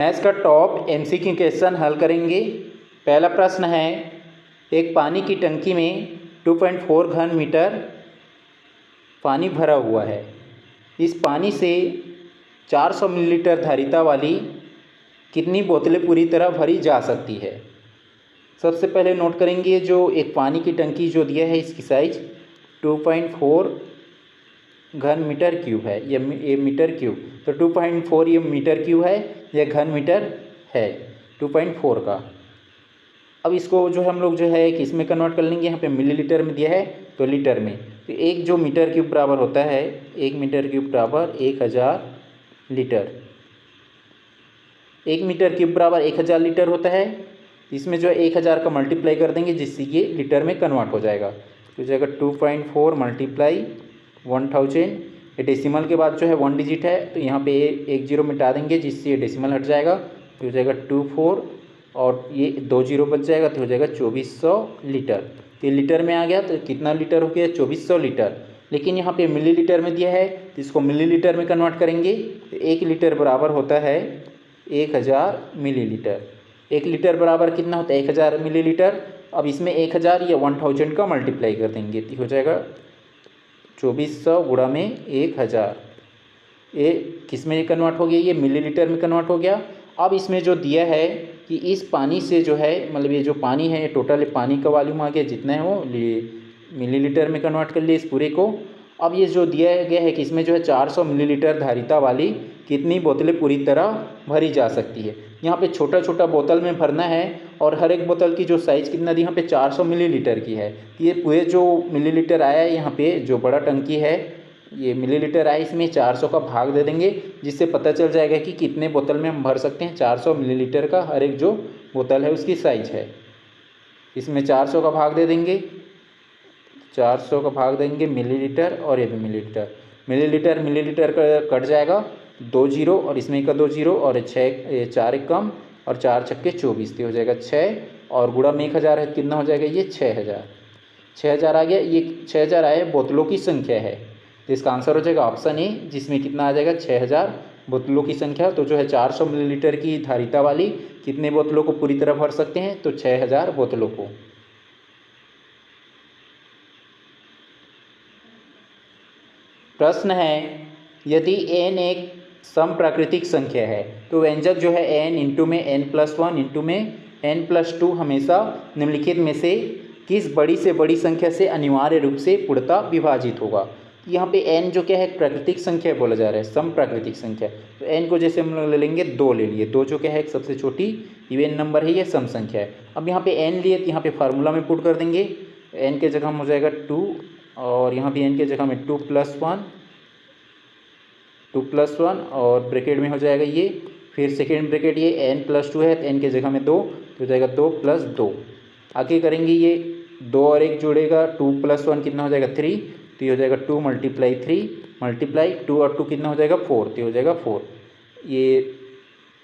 Maths का top MCQ question हल करेंगे। पहला प्रश्न है, एक पानी की टंकी में 2.4 घन मीटर पानी भरा हुआ है। इस पानी से 400 मिलीलीटर धारिता वाली कितनी बोतलें पूरी तरह भरी जा सकती है। सबसे पहले नोट करेंगे जो एक पानी की टंकी जो दिया है इसकी साइज 2.4 घन मीटर क्यूब है। ये मीटर क्यूब, तो 2.4 ये मीटर क्यूब है, यह घन मीटर है 2.4 का। अब इसको जो हम लोग जो है किस में कन्वर्ट कर लेंगे, यहाँ पे मिलीलीटर में दिया है तो लीटर में। तो एक जो मीटर क्यूब बराबर होता है, एक मीटर क्यूब बराबर 1000 लीटर। एक मीटर क्यूब बराबर 1000 लीटर होता है। इसमें जो है 1000 का मल्टीप्लाई कर देंगे जिससे ये लीटर में कन्वर्ट हो जाएगा। तो जाएगा 2.4 मल्टीप्लाई 1000। ये डेसिमल के बाद जो है 1 डिजिट है तो यहाँ पे एक जीरो मिटा देंगे जिससे ये डेसिमल हट जाएगा। तो हो जाएगा 24 और ये 2 जीरो बच जाएगा तो हो जाएगा 2400 लीटर। तो ये लीटर में आ गया तो कितना लीटर हो गया, 2400 लीटर। लेकिन यहाँ पे मिलीलीटर में दिया है तो इसको मिलीलीटर में कन्वर्ट करेंगे तो 1 लीटर बराबर होता है 1000 मिलीलीटर। 1 लीटर बराबर कितना होता है, 1000 मिलीलीटर। अब इसमें 1000 या 1000 का मल्टीप्लाई कर देंगे तो हो जाएगा 2400 गुणा में 1000। ये किस में कन्वर्ट हो गया, ये मिलीलीटर में कन्वर्ट हो गया। अब इसमें जो दिया है कि इस पानी से जो है मतलब ये जो पानी है, ये टोटल पानी का वॉल्यूम आ गया जितना है वो मिलीलीटर में कन्वर्ट कर लिए इस पूरे को। अब ये जो दिया गया है कि इसमें जो है 400 मिलीलीटर धारिता वाली कितनी बोतलें पूरी तरह भरी जा सकती है। यहाँ पे छोटा छोटा बोतल में भरना है और हर एक बोतल की जो साइज़ कितना दी यहाँ पे 400 मिलीलीटर की है। ये पूरे जो मिलीलीटर आया है यहाँ पे जो बड़ा टंकी है ये मिलीलीटर आया, इसमें 400 का भाग दे देंगे जिससे पता चल जाएगा कि कितने बोतल में हम भर सकते हैं। 400 मिलीलीटर का हर एक जो बोतल है उसकी साइज़ है। इसमें 400 का भाग दे देंगे, 400 का भाग देंगे मिलीलीटर और ये भी मिलीलीटर। मिलीलीटर मिलीलीटर का कट जाएगा 2 जीरो और इसमें का 2 जीरो और 4 एक कम और 4 छक्के 24 तो हो जाएगा 6 और गुणा में 1000 है कितना हो जाएगा ये 6000 आ गया। ये 6000 आया बोतलों की संख्या है तो इसका आंसर हो जाएगा ऑप्शन ए, जिसमें कितना आ जाएगा 6000 बोतलों की संख्या। तो जो है 400 मिलीलीटर की धारिता वाली कितने बोतलों को पूरी तरह भर सकते हैं, तो 6000 बोतलों को। प्रश्न है, यदि n एक सम प्राकृतिक संख्या है तो व्यंजक जो है n इंटू में n+1 इंटू में n+2 हमेशा निम्नलिखित में से किस बड़ी से बड़ी संख्या से अनिवार्य रूप से पूर्णतः विभाजित होगा। यहाँ पे n जो क्या है प्राकृतिक संख्या बोला जा रहा है, सम प्राकृतिक संख्या। तो n को जैसे हम लोग ले लेंगे 2 ले लिए, 2 जो क्या है एक सबसे छोटी इवन नंबर है, ये सम संख्या है। अब यहाँ पे n लिए तो यहाँ पे फार्मूला में पुट कर देंगे, n के जगह हम हो जाएगा 2 और यहाँ भी n के जगह में 2+1 और ब्रैकेट में हो जाएगा ये, फिर सेकेंड ब्रैकेट ये n+2 है तो n के जगह में 2 तो हो जाएगा 2+2। आगे करेंगे ये 2 और 1 जोड़ेगा 2+1 कितना हो जाएगा 3 तो ये हो जाएगा 2 × 3 मल्टीप्लाई 2 और 2 कितना हो जाएगा 4 तो हो जाएगा 4। ये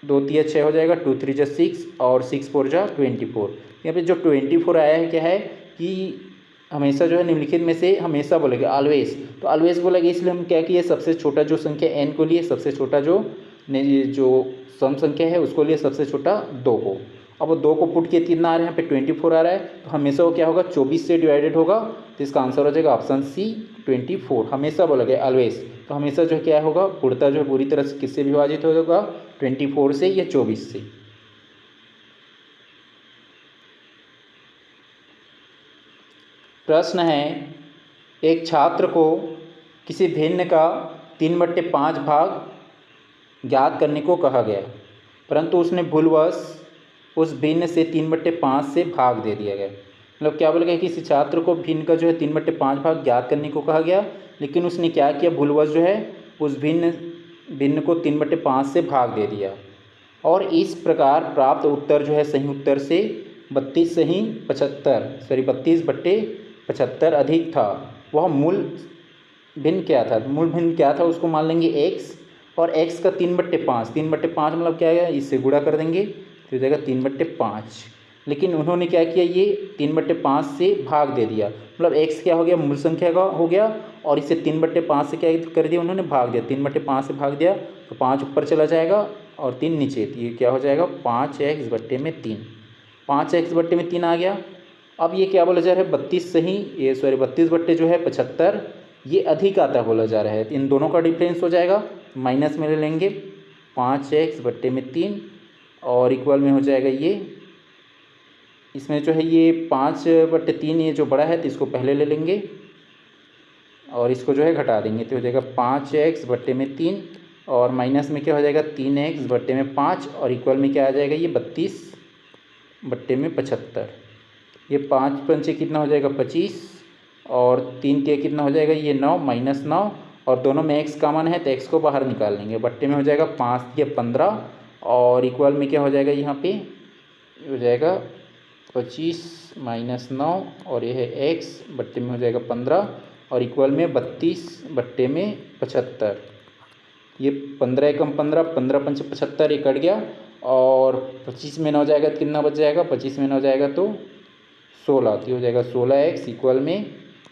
2 3 6 हो जाएगा, 2 3 6 और 6 4 24। यहाँ पे जो 24 आया है क्या है कि हमेशा जो है निम्नलिखित में से हमेशा बोलेंगे ऑलवेज। तो ऑलवेज बोलेंगे इसलिए हम क्या किए सबसे छोटा जो संख्या n को लिए सबसे छोटा जो सम संख्या है उसको लिए सबसे छोटा 2 को। अब वो 2 को पुट किए कितना आ रहा है यहाँ पे 24 आ रहा है तो हमेशा वो क्या होगा 24 से डिवाइडेड होगा तो इसका आंसर हो जाएगा ऑप्शन सी 24। हमेशा बोला गया ऑलवेज, तो हमेशा जो क्या होगा पूर्णतः जो है पूरी तरह से किससे विभाजित होगा 24 से या 24 से। प्रश्न है, एक छात्र को किसी भिन्न का 3/5 भाग ज्ञात करने को कहा गया परंतु उसने भूलवश उस भिन्न से 3/5 से भाग दे दिया गया। मतलब क्या बोला गया कि किसी छात्र को भिन्न का जो है 3/5 भाग ज्ञात करने को कहा गया लेकिन उसने क्या किया भूलवश जो है उस भिन्न को 3/5 से भाग दे दिया और इस प्रकार प्राप्त उत्तर जो है सही उत्तर से 32/75 अधिक था। वह मूल भिन्न क्या था, मूल भिन्न क्या था उसको मान लेंगे x और x का 3/5 मतलब क्या है इससे गुणा कर देंगे तो हो जाएगा 3/5। लेकिन उन्होंने क्या किया, ये 3/5 से भाग दे दिया, मतलब x क्या हो गया, मूल संख्या का हो गया, और इसे 3/5 से क्या कर दिया उन्होंने, भाग दिया, 3/5 से भाग दिया तो 5 ऊपर चला जाएगा और 3 नीचे, तो ये क्या हो जाएगा 5x/3, 5x/3 आ गया। अब ये क्या बोला जा रहा है 32 सही, ये सॉरी 32 बट्टे जो है 75, ये अधिक आता बोला जा रहा है, इन दोनों का डिफरेंस हो जाएगा, माइनस में ले लेंगे 5x/3 और इक्वल में हो जाएगा ये, इसमें जो है ये 5/3 ये जो बड़ा है तो इसको पहले ले लेंगे और इसको जो है घटा देंगे, तो हो जाएगा 5x/3 और माइनस में क्या हो जाएगा 3x/5 और इक्वल में क्या आ जाएगा ये 32/75, ये 5 पंचे कितना हो जाएगा 25 और 3 के कितना हो जाएगा ये 9 -9 और दोनों में x कॉमन है तो x को बाहर निकाल लेंगे, बट्टे में हो जाएगा 5 या 15 और इक्वल में क्या हो जाएगा यहाँ पे हो जाएगा 25 -9 और ये है x, बट्टे में हो जाएगा 15 और इक्वल में 32/75, ये 15 एकम 15, 15 पंच 75 ये कट गया और 25 में 9 जाएगा तो कितना बच जाएगा, 25 में 9 जाएगा तो 16, तो हो जाएगा 16x इक्वल में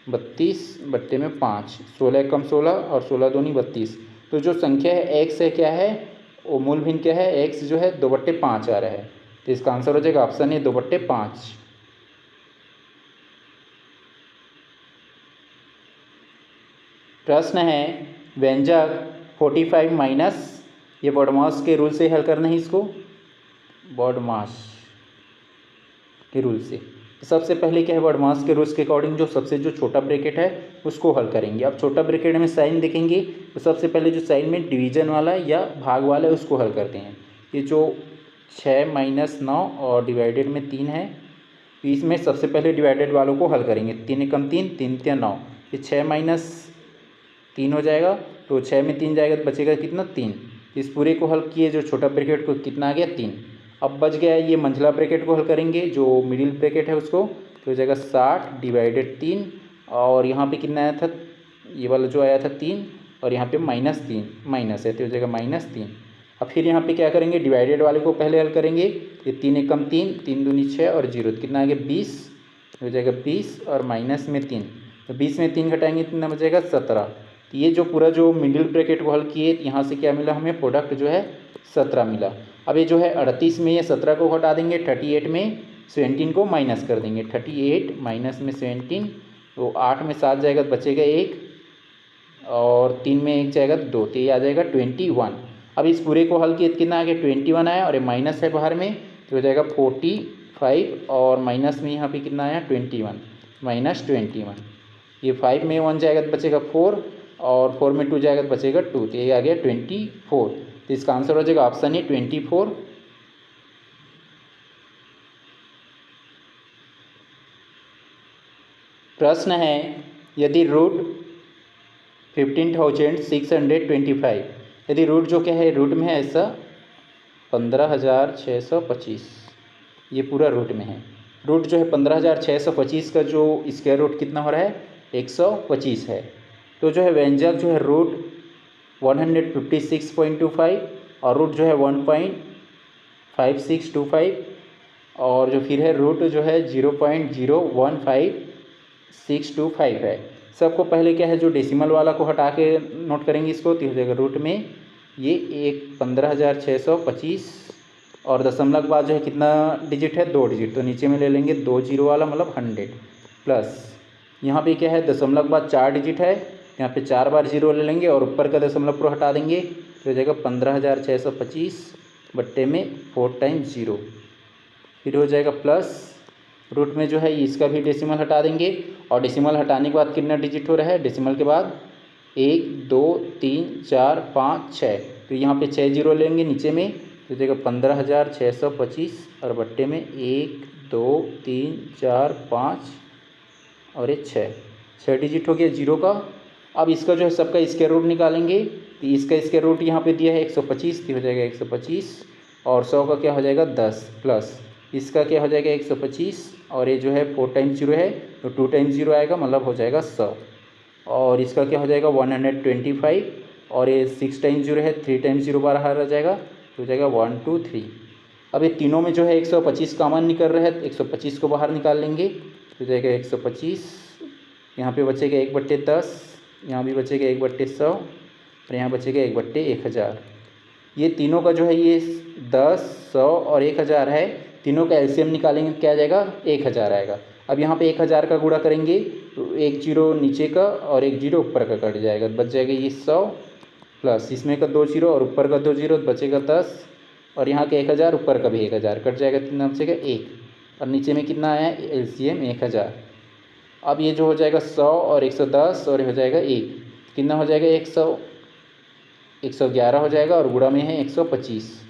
32/5, 16 एकम 16 और 16 दूनी 32, तो जो संख्या है x है क्या है वो मूल भिन्न क्या है, x जो है 2/5 आ रहा है, तो इसका आंसर हो जाएगा ऑप्शन ए 2/5। प्रश्न है व्यंजक 45 माइनस, ये बॉडमास के रूल से हल करना है इसको, बॉडमास के रूल से, सबसे पहले क्या है बॉडमास के रूल्स के अकॉर्डिंग जो सबसे जो छोटा ब्रैकेट है उसको हल करेंगे। अब छोटा ब्रैकेट में साइन देखेंगे तो सबसे पहले जो साइन में डिवीजन वाला या भाग वाला है उसको हल करते हैं। ये जो 6 - 9 और डिवाइडेड में 3 है, तो इसमें सबसे पहले डिवाइडेड वालों को हल करेंगे, 3 एकम 3, 3 3 9, ये 6 - 3 हो जाएगा, तो 6 में 3 जाएगा तो बचेगा कितना 3, इस पूरे को हल किए जो छोटा ब्रैकेट को कितना आ गया 3। अब बच गया ये मंझला ब्रैकेट को हल करेंगे जो मिडिल ब्रैकेट है उसको, तो हो जाएगा 60 डिवाइडेड 3 और यहाँ पे कितना आया था, ये वाला जो आया था 3 और यहाँ पे -3 माइनस है तो हो जाएगा -3। अब फिर यहाँ पे क्या करेंगे डिवाइडेड वाले को पहले हल करेंगे, ये 3 एकम 3, 3 दूनी 6 और 0, तो कितना आ गया 20, हो जाएगा 20 और माइनस में 3, तो 20 में 3 घटाएंगे कितना बचेगा 17। तो ये जो पूरा जो मिडिल ब्रैकेट को हल किए यहाँ से क्या मिला हमें प्रोडक्ट जो है 17 मिला। अब ये जो है 38 में ये 17 को हटा देंगे, 38 में 17 को माइनस कर देंगे, 38 माइनस में 17, तो 8 में 7 जाएगा तो बचेगा 1 और 3 में 1 जाएगा 2, तो ये आ जाएगा 21। अब इस पूरे को हल किए कितना आ गया 21 आया और ये माइनस है बाहर में तो हो जाएगा 45 और माइनस में यहाँ पे कितना आया 21 -21, ये 5 में 1 जाएगा तो बचेगा 4 और 4 में 2 जाएगा तो बचेगा 2, तो ये आ गया 24, तो इसका आंसर हो जाएगा ऑप्शन ए 24। प्रश्न है यदि रूट 15,625, यदि रूट जो क्या है रूट में है ऐसा 15,625, ये पूरा रूट में है, रूट जो है 15,625 का जो स्क्वायर रूट कितना हो रहा है 125 है, तो जो है व्यंजक जो है रूट 156.25 और रूट जो है 1.5625 और जो फिर है रूट जो है 0.015625 है। सबको पहले क्या है जो डेसिमल वाला को हटा के नोट करेंगे इसको, तो हो जाएगा रूट में ये 15,625 और दशमलव के बाद जो है कितना डिजिट है 2 डिजिट, तो नीचे में ले लेंगे 2 जीरो वाला मतलब 100 प्लस यहाँ पे क्या है दशमलव के बाद 4 डिजिट है, यहाँ पे 4 बार 0 ले लेंगे और ऊपर का दशमलव को हटा देंगे तो हो जाएगा 15,625 बट्टे में 4 टाइम्स 0, फिर हो जाएगा प्लस रूट में जो है इसका भी डेसिमल हटा देंगे और डेसिमल हटाने के बाद कितना डिजिट हो रहा है डेसिमल के बाद 1 2 3 4 5 6, तो यहाँ पे 6 जीरो लेंगे नीचे में तो हो जाएगा 15,625 और बट्टे में 1 2 3 4 5 और ये 6 डिजिट हो गया 0 का। अब इसका जो है सबका स्क्वायर रूट निकालेंगे, तो इसका स्क्वायर रूट यहाँ पे दिया है 125, तो हो जाएगा 125 और 100 का क्या हो जाएगा 10 प्लस इसका क्या हो जाएगा 125 और ये जो है 4 टाइम्स 0 है तो 2 टाइम्स 0 आएगा मतलब हो जाएगा 100 और इसका क्या हो जाएगा 125 और ये 6 टाइम्स 0 है 3 टाइम्स 0 बार आ जाएगा तो हो जाएगा 1 2 3, अब ये तीनों में जो है 125 कॉमन निकल रहा है, तो 125 को बाहर निकाल लेंगे तो जाएगा 125, यहाँ पे बचेगा 1/10, यहाँ भी बचेगा 1/100 और यहाँ बचेगा 1/1000। ये तीनों का जो है ये 10, 100 और 1000 है, तीनों का एलसीएम निकालेंगे क्या आ जाएगा 1000 आएगा। अब यहाँ पे 1000 का गुणा करेंगे तो 1 0 नीचे का और 1 0 ऊपर का कट जाएगा, बच जाएगा ये 100 प्लस इसमें का 2 0 और ऊपर का 2 0 बचेगा 10 और यहाँ का 1000 ऊपर का भी 1000 कट जाएगा, कितना बचेगा 1 और नीचे में कितना आया एलसीएम 1000। अब ये जो हो जाएगा 100 और 110 और हो जाएगा 1, कितना हो जाएगा 111 हो जाएगा और गुणा में है 125।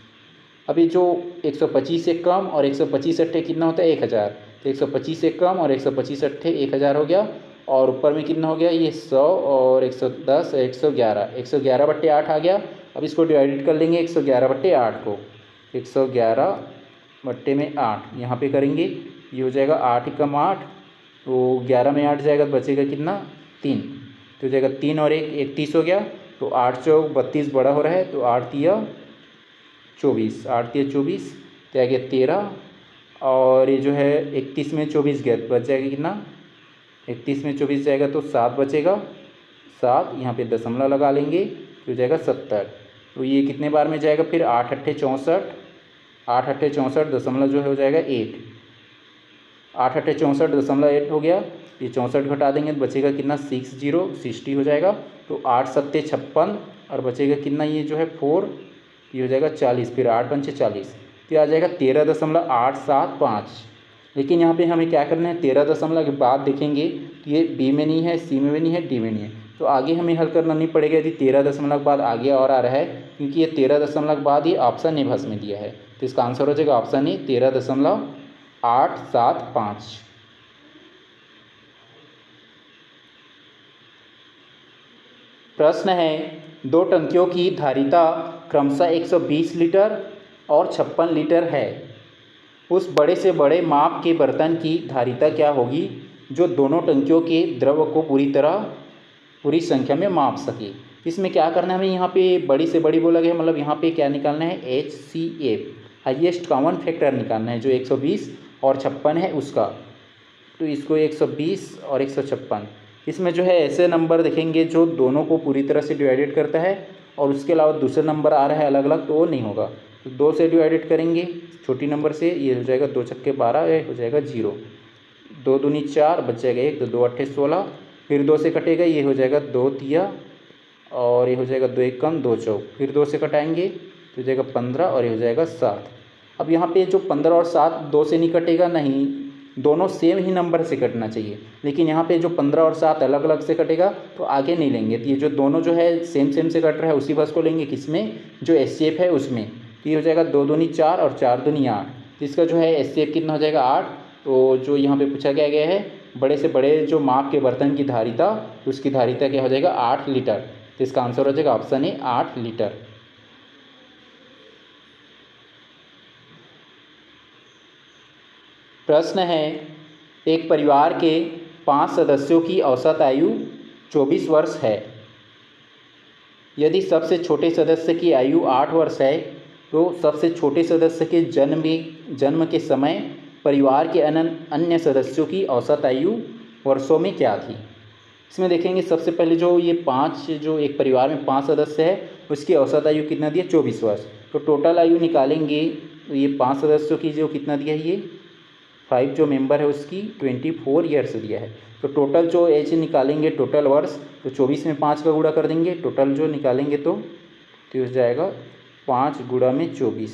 अभी जो 125 से कम और 125 अट्ठे कितना होता है 1000, तो 125 से कम और 125 अट्ठे 1000 हो गया और ऊपर में कितना हो गया ये 100 और 110 111, 111/8 आ गया। अब इसको डिवाइडेड कर लेंगे 111/8 को, 111/8 यहाँ पे करेंगे, ये हो जाएगा 8 एकम 8, तो 11 में 8 जाएगा तो बचेगा कितना 3, तो जाएगा 3 और 1 31 हो गया, तो 8 चौक 32 बड़ा हो रहा है तो 8 तिया 24, 8 तिया 24 तो आ गया 13 और ये जो है 31 में 24 गया तो बच जाएगा कितना 31 में 24 जाएगा तो 7 बचेगा, 7 यहाँ पे दशमलव लगा लेंगे तो हो जाएगा 70। तो ये कितने बार में जाएगा फिर 8 अट्ठे 64, 8 अट्ठे 64 दशमलव जो है हो जाएगा 8, 8 अट्ठे 64.8 हो गया, ये 64 घटा देंगे तो बचेगा कितना 60 हो जाएगा, तो 8 सत्ते 56 और बचेगा कितना ये जो है 4, ये हो जाएगा 40, फिर 8 पंचे 40, तो आ जाएगा 13.875। लेकिन यहाँ पे हमें क्या करना है 13 के बाद देखेंगे तो ये बी में नहीं है, सी में भी नहीं है, डी में नहीं है, तो आगे हमें हल करना नहीं पड़ेगा यदि 13 के बाद आगे और आ रहा है, क्योंकि ये 13 के बाद ये ऑप्शन ए भस में दिया है, तो इसका आंसर हो जाएगा ऑप्शन ए 13.875। प्रश्न है 2 टंकियों की धारिता क्रमशः 120 लीटर और 56 लीटर है, उस बड़े से बड़े माप के बर्तन की धारिता क्या होगी जो दोनों टंकियों के द्रव को पूरी संख्या में माप सके। इसमें क्या करना है हमें, यहाँ पे बड़ी से बड़ी बोला गया, मतलब यहाँ पे क्या निकालना है HCF हाईएस्ट कॉमन फैक्टर निकालना है, जो 120 और 56 है उसका, तो इसको 120 और 156, इसमें जो है ऐसे नंबर देखेंगे जो दोनों को पूरी तरह से डिवाइडेड करता है और उसके अलावा दूसरा नंबर आ रहा है अलग अलग तो वो नहीं होगा, तो 2 से डिवाइडेड करेंगे छोटी नंबर से, ये हो जाएगा 2 छक्के 12, ये हो जाएगा 0, 2 दूनी 4 बच जाएगा 1, तो 2 अट्ठे 16, फिर 2 से कटेगा ये हो जाएगा 2 तिया और ये हो जाएगा 2 एकम 2 चौक, फिर 2 से कटाएंगे तो हो जाएगा 15 और ये हो जाएगा 7। अब यहाँ पे जो 15 और 7 2 से नहीं कटेगा, नहीं दोनों सेम ही नंबर से कटना चाहिए, लेकिन यहाँ पे जो 15 और 7 अलग अलग से कटेगा तो आगे नहीं लेंगे, तो ये जो दोनों जो है सेम से कट रहा है उसी बस को लेंगे, किसमें जो HCF है उसमें, तो ये हो जाएगा 2 दूनी 4 और 4 दूनी 8, तो इसका जो है HCF कितना हो जाएगा 8। तो जो यहाँ पे पूछा गया है बड़े से बड़े जो माप के बर्तन की धारिता, तो उसकी धारिता क्या हो जाएगा 8 लीटर, तो इसका आंसर हो जाएगा ऑप्शन ए 8 लीटर। प्रश्न है एक परिवार के 5 सदस्यों की औसत आयु 24 वर्ष है, यदि सबसे छोटे सदस्य की आयु 8 वर्ष है तो सबसे छोटे सदस्य के जन्म के समय परिवार के अन्य सदस्यों की औसत आयु वर्षों में क्या थी। इसमें देखेंगे सबसे पहले जो ये 5 जो एक परिवार में 5 सदस्य है उसकी औसत आयु कितना दिया 24 वर्ष, तो टोटल आयु निकालेंगे तो ये 5 सदस्यों की जो कितना दिया है ये 5 जो मेंबर है उसकी 24 ईयर्स दिया है, तो टोटल जो एज निकालेंगे टोटल वर्ष, तो 24 में 5 का गुणा कर देंगे, टोटल जो निकालेंगे तो हो जाएगा 5 गुणा में 24,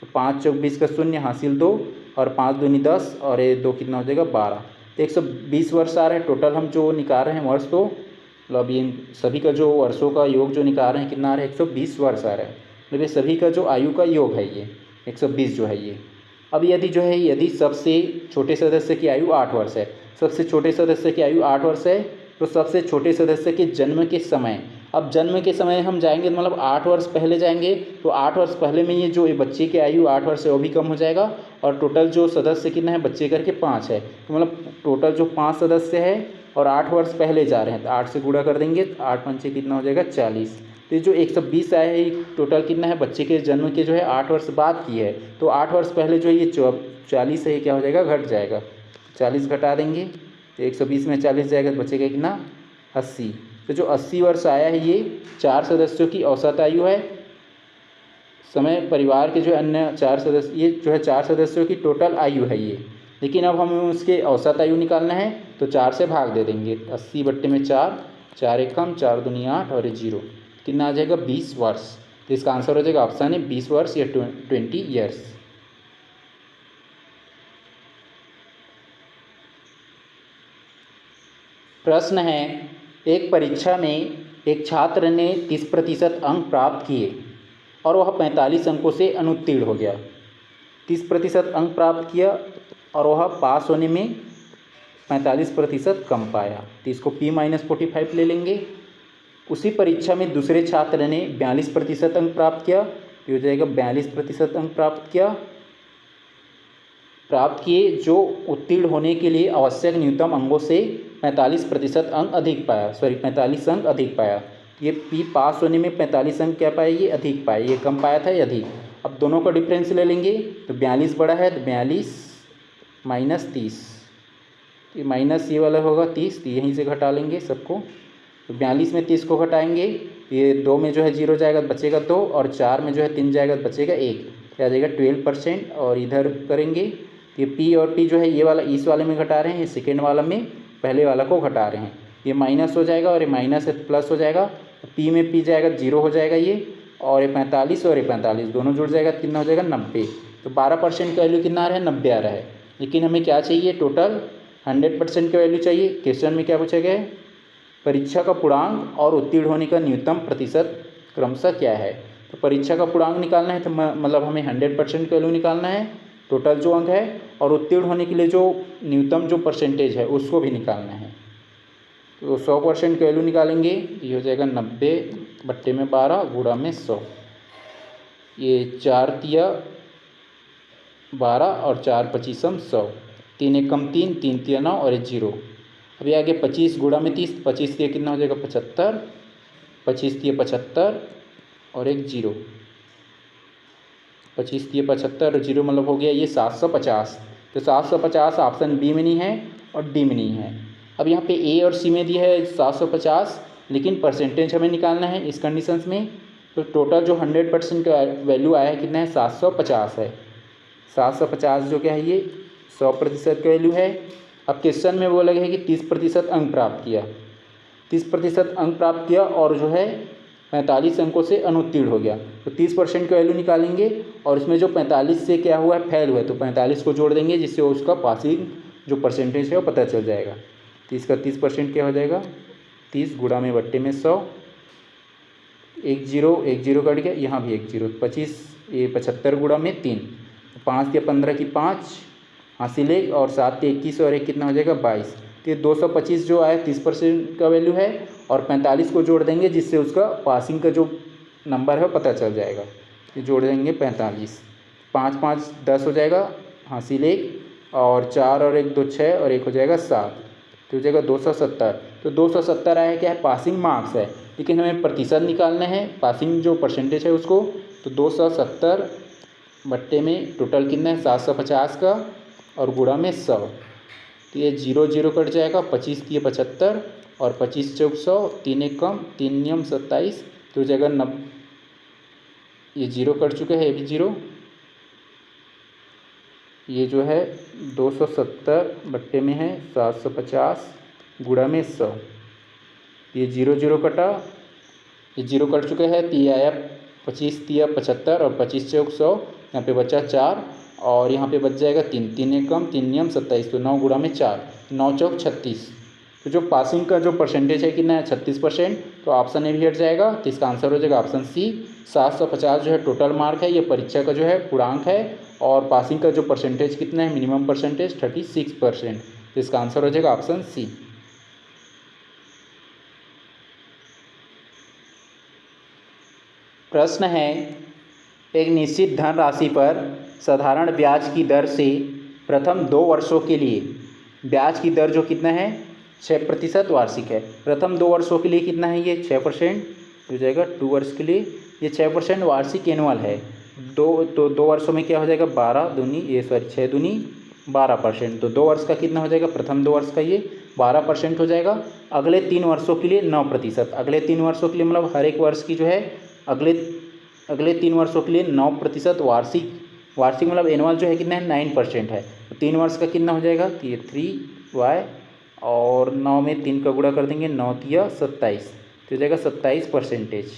तो 5 चौक 20 का 0 हासिल 2 और 5 दूनी 10 और ये 2 कितना हो जाएगा 12, तो 120 वर्ष आ रहे हैं टोटल हम जो निकाल रहे हैं वर्ष, तो मतलब ये सभी का जो वर्षों का योग जो निकाल रहे हैं कितना आ रहा है 120 वर्ष आ रहा है, मतलब ये सभी का जो आयु का योग है ये 120 जो है ये। अब यदि सबसे छोटे सदस्य की आयु 8 वर्ष है, सबसे छोटे सदस्य की आयु 8 वर्ष है, तो सबसे छोटे सदस्य के जन्म के समय, अब जन्म के समय हम जाएंगे मतलब 8 वर्ष पहले जाएंगे, तो 8 वर्ष पहले में ये जो बच्चे की आयु 8 वर्ष है वो भी कम हो जाएगा, और टोटल जो सदस्य कितना है बच्चे करके 5 है, तो मतलब टोटल जो 5 सदस्य है और 8 वर्ष पहले जा रहे हैं, तो 8 से गुणा कर देंगे तो 8 पंचे कितना हो जाएगा 40, तो ये जो 120 आया है ये टोटल कितना है, बच्चे के जन्म के जो है 8 वर्ष बाद की है। तो 8 वर्ष पहले जो है ये 40 है, क्या हो जाएगा, घट जाएगा। 40 घटा देंगे तो 120 में 40 जाएगा तो बचेगा कितना, 80। तो जो 80 वर्ष आया है ये 4 सदस्यों की औसत आयु है। समय परिवार के जो अन्य 4 सदस्य, ये जो है 4 सदस्यों की टोटल आयु है ये। लेकिन अब हमें उसके औसत आयु निकालना है तो 4 से भाग दे देंगे। 80 बट्टे में 4, 4 एक कम, 4 दूनी 8 और 0, कितना आ जाएगा, 20 वर्ष। तो इसका आंसर हो जाएगा ऑप्शन है 20 वर्ष या 20 ईयर्स। प्रश्न है, एक परीक्षा में एक छात्र ने 30% अंक प्राप्त किए और वह 45 अंकों से अनुत्तीर्ण हो गया। 30% अंक प्राप्त किया और वह पास होने में 45% कम पाया, तो इसको P-45 ले लेंगे। उसी परीक्षा में दूसरे छात्र ने 42% अंक प्राप्त किया, तो हो जाएगा 42% अंक प्राप्त किए, जो उत्तीर्ण होने के लिए आवश्यक न्यूनतम अंकों से 45% अंक अधिक पाया, 45 अंक अधिक पाया। ये P पास होने में 45 अंक क्या पाया, ये अधिक पाया, ये कम पाया था, ये अधिक। अब दोनों का डिफरेंस ले लेंगे तो 42 बड़ा है तो 42 माइनस 30, ये माइनस ये वाला होगा 30, तो यहीं से घटा लेंगे सबको। तो 42 में 30 को घटाएंगे, ये 2 में जो है 0 जाएगा तो बचेगा 2, और 4 में जो है 3 जाएगा तो बचेगा 1, क्या आ जाएगा 12%। और इधर करेंगे ये P और P जो है ये वाला इस वाले में घटा रहे हैं, ये सेकेंड वाला में पहले वाला को घटा रहे हैं, ये माइनस हो जाएगा और ये माइनस है प्लस हो जाएगा। P में P जाएगा 0 हो जाएगा ये, और ये 45 और ये 45 दोनों जुड़ जाएगा, कितना हो जाएगा 90। तो 12% का वैल्यू कितना आ रहा है, 90 आ रहा है। लेकिन हमें क्या चाहिए, टोटल 100% का वैल्यू चाहिए। क्वेश्चन में क्या पूछा गया है, परीक्षा का पूर्णांक और उत्तीर्ण होने का न्यूनतम प्रतिशत क्रमशः क्या है। तो परीक्षा का पूर्णांक निकालना है तो मतलब हमें 100% का वैल्यू निकालना है, टोटल जो अंक है, और उत्तीर्ण होने के लिए जो न्यूनतम जो परसेंटेज है उसको भी निकालना है। तो 100% का वैल्यू निकालेंगे, ये हो जाएगा 90 बट्टे में 12 गुणा में 100, ये 4 तिया 12 और 4 पचीसम 100, 3 एक कम 3, 3 तिया 9 और 1 0। अभी आगे 25 गुणा में 30, 25 तिया कितना हो जाएगा 75, 25 तिया 75 और 1 0, 25 तिया 75 और 0 मतलब हो गया ये 750। तो 750 ऑप्शन बी में नहीं है और डी में नहीं है। अब यहाँ पे ए और सी में दिया है 750, लेकिन परसेंटेज हमें निकालना है इस कंडीशंस में। तो टोटल जो 100% का वैल्यू आया है कितना है, 750 है। 750 जो क्या है ये 100% का वैल्यू है। अब क्वेश्चन में बोला गया है कि 30% अंक प्राप्त किया, 30% अंक प्राप्त किया और जो है 45 अंकों से अनुत्तीर्ण हो गया। तो 30% का वैल्यू निकालेंगे और इसमें जो 45 से क्या हुआ है, फेल हुआ है, तो 45 को जोड़ देंगे, जिससे उसका पासिंग जो परसेंटेज है वो पता चल जाएगा। तो इसका 30% क्या हो जाएगा, 30 गुणा में बट्टे में 100, 1 0 कट गया, यहाँ भी 1 0, 25 ये 75 गुणा में 3, 5 या 15 की 5 हासिल 1 और 7 या 21 और 1 कितना हो जाएगा 22। तो ये 225 जो आया 30% का वैल्यू है, और 45 को जोड़ देंगे जिससे उसका पासिंग का जो नंबर है पता चल जाएगा। ये जोड़ देंगे 45, 5 5 10 हो जाएगा हासिल 1, और 4 और 1 2 6 और 1 हो जाएगा 7, तो हो जाएगा 270। तो 270 आया क्या है, पासिंग मार्क्स है, लेकिन हमें प्रतिशत निकालना है पासिंग जो परसेंटेज है उसको। तो 270 बट्टे में टोटल कितना है 750 का और गुणा में 100, तो ये 0 0 कट जाएगा, 25 की 75 और 25 चौक 100, 3 एक कम 3 नियम 27, तो जगह 90, ये 0 कट चुका है, ये भी 0, ये जो है 270 बट्टे में है 750 गुणा में 100, ये 0 0 कटा, ये 0 कट चुका है, तो ये आया 25 तिया 75 और 25 चौक 100, यहाँ पे बचा 4 और यहाँ पे बच जाएगा 3, 3 एक कम 3 नियम 27, तो 9 गुणा में 4, 9 चौक 36। तो जो पासिंग का जो परसेंटेज है कितना है 36%, तो ऑप्शन ए भी हट जाएगा। तो इसका आंसर हो जाएगा ऑप्शन सी। 750 जो है टोटल मार्क है, ये परीक्षा का जो है पूर्णांक है, और पासिंग का जो परसेंटेज कितना है मिनिमम परसेंटेज 36%, तो इसका आंसर हो जाएगा ऑप्शन सी। प्रश्न है, एक निश्चित धनराशि पर साधारण ब्याज की दर से प्रथम 2 वर्षों के लिए ब्याज की दर जो कितना है 6% वार्षिक है। प्रथम 2 वर्षों के लिए कितना है ये 6%, हो जाएगा 2 वर्ष के लिए ये 6% वार्षिक एनुअल है। 2 वर्षों में क्या हो जाएगा 6 दूनी 12%। तो 2 वर्ष का कितना हो जाएगा, प्रथम 2 वर्ष का ये 12% हो जाएगा। अगले 3 वर्षों के लिए 9%। अगले 3 वर्षों के लिए मतलब हर एक वर्ष की जो है अगले 3 वर्षों के लिए 9% वार्षिक मतलब एनुअल जो है कितना है 9% है। तो 3 वर्ष का कितना हो जाएगा, तो ये 3y और 9 में 3 का गुणा कर देंगे, 9 तिया 27, तो हो जाएगा 27%।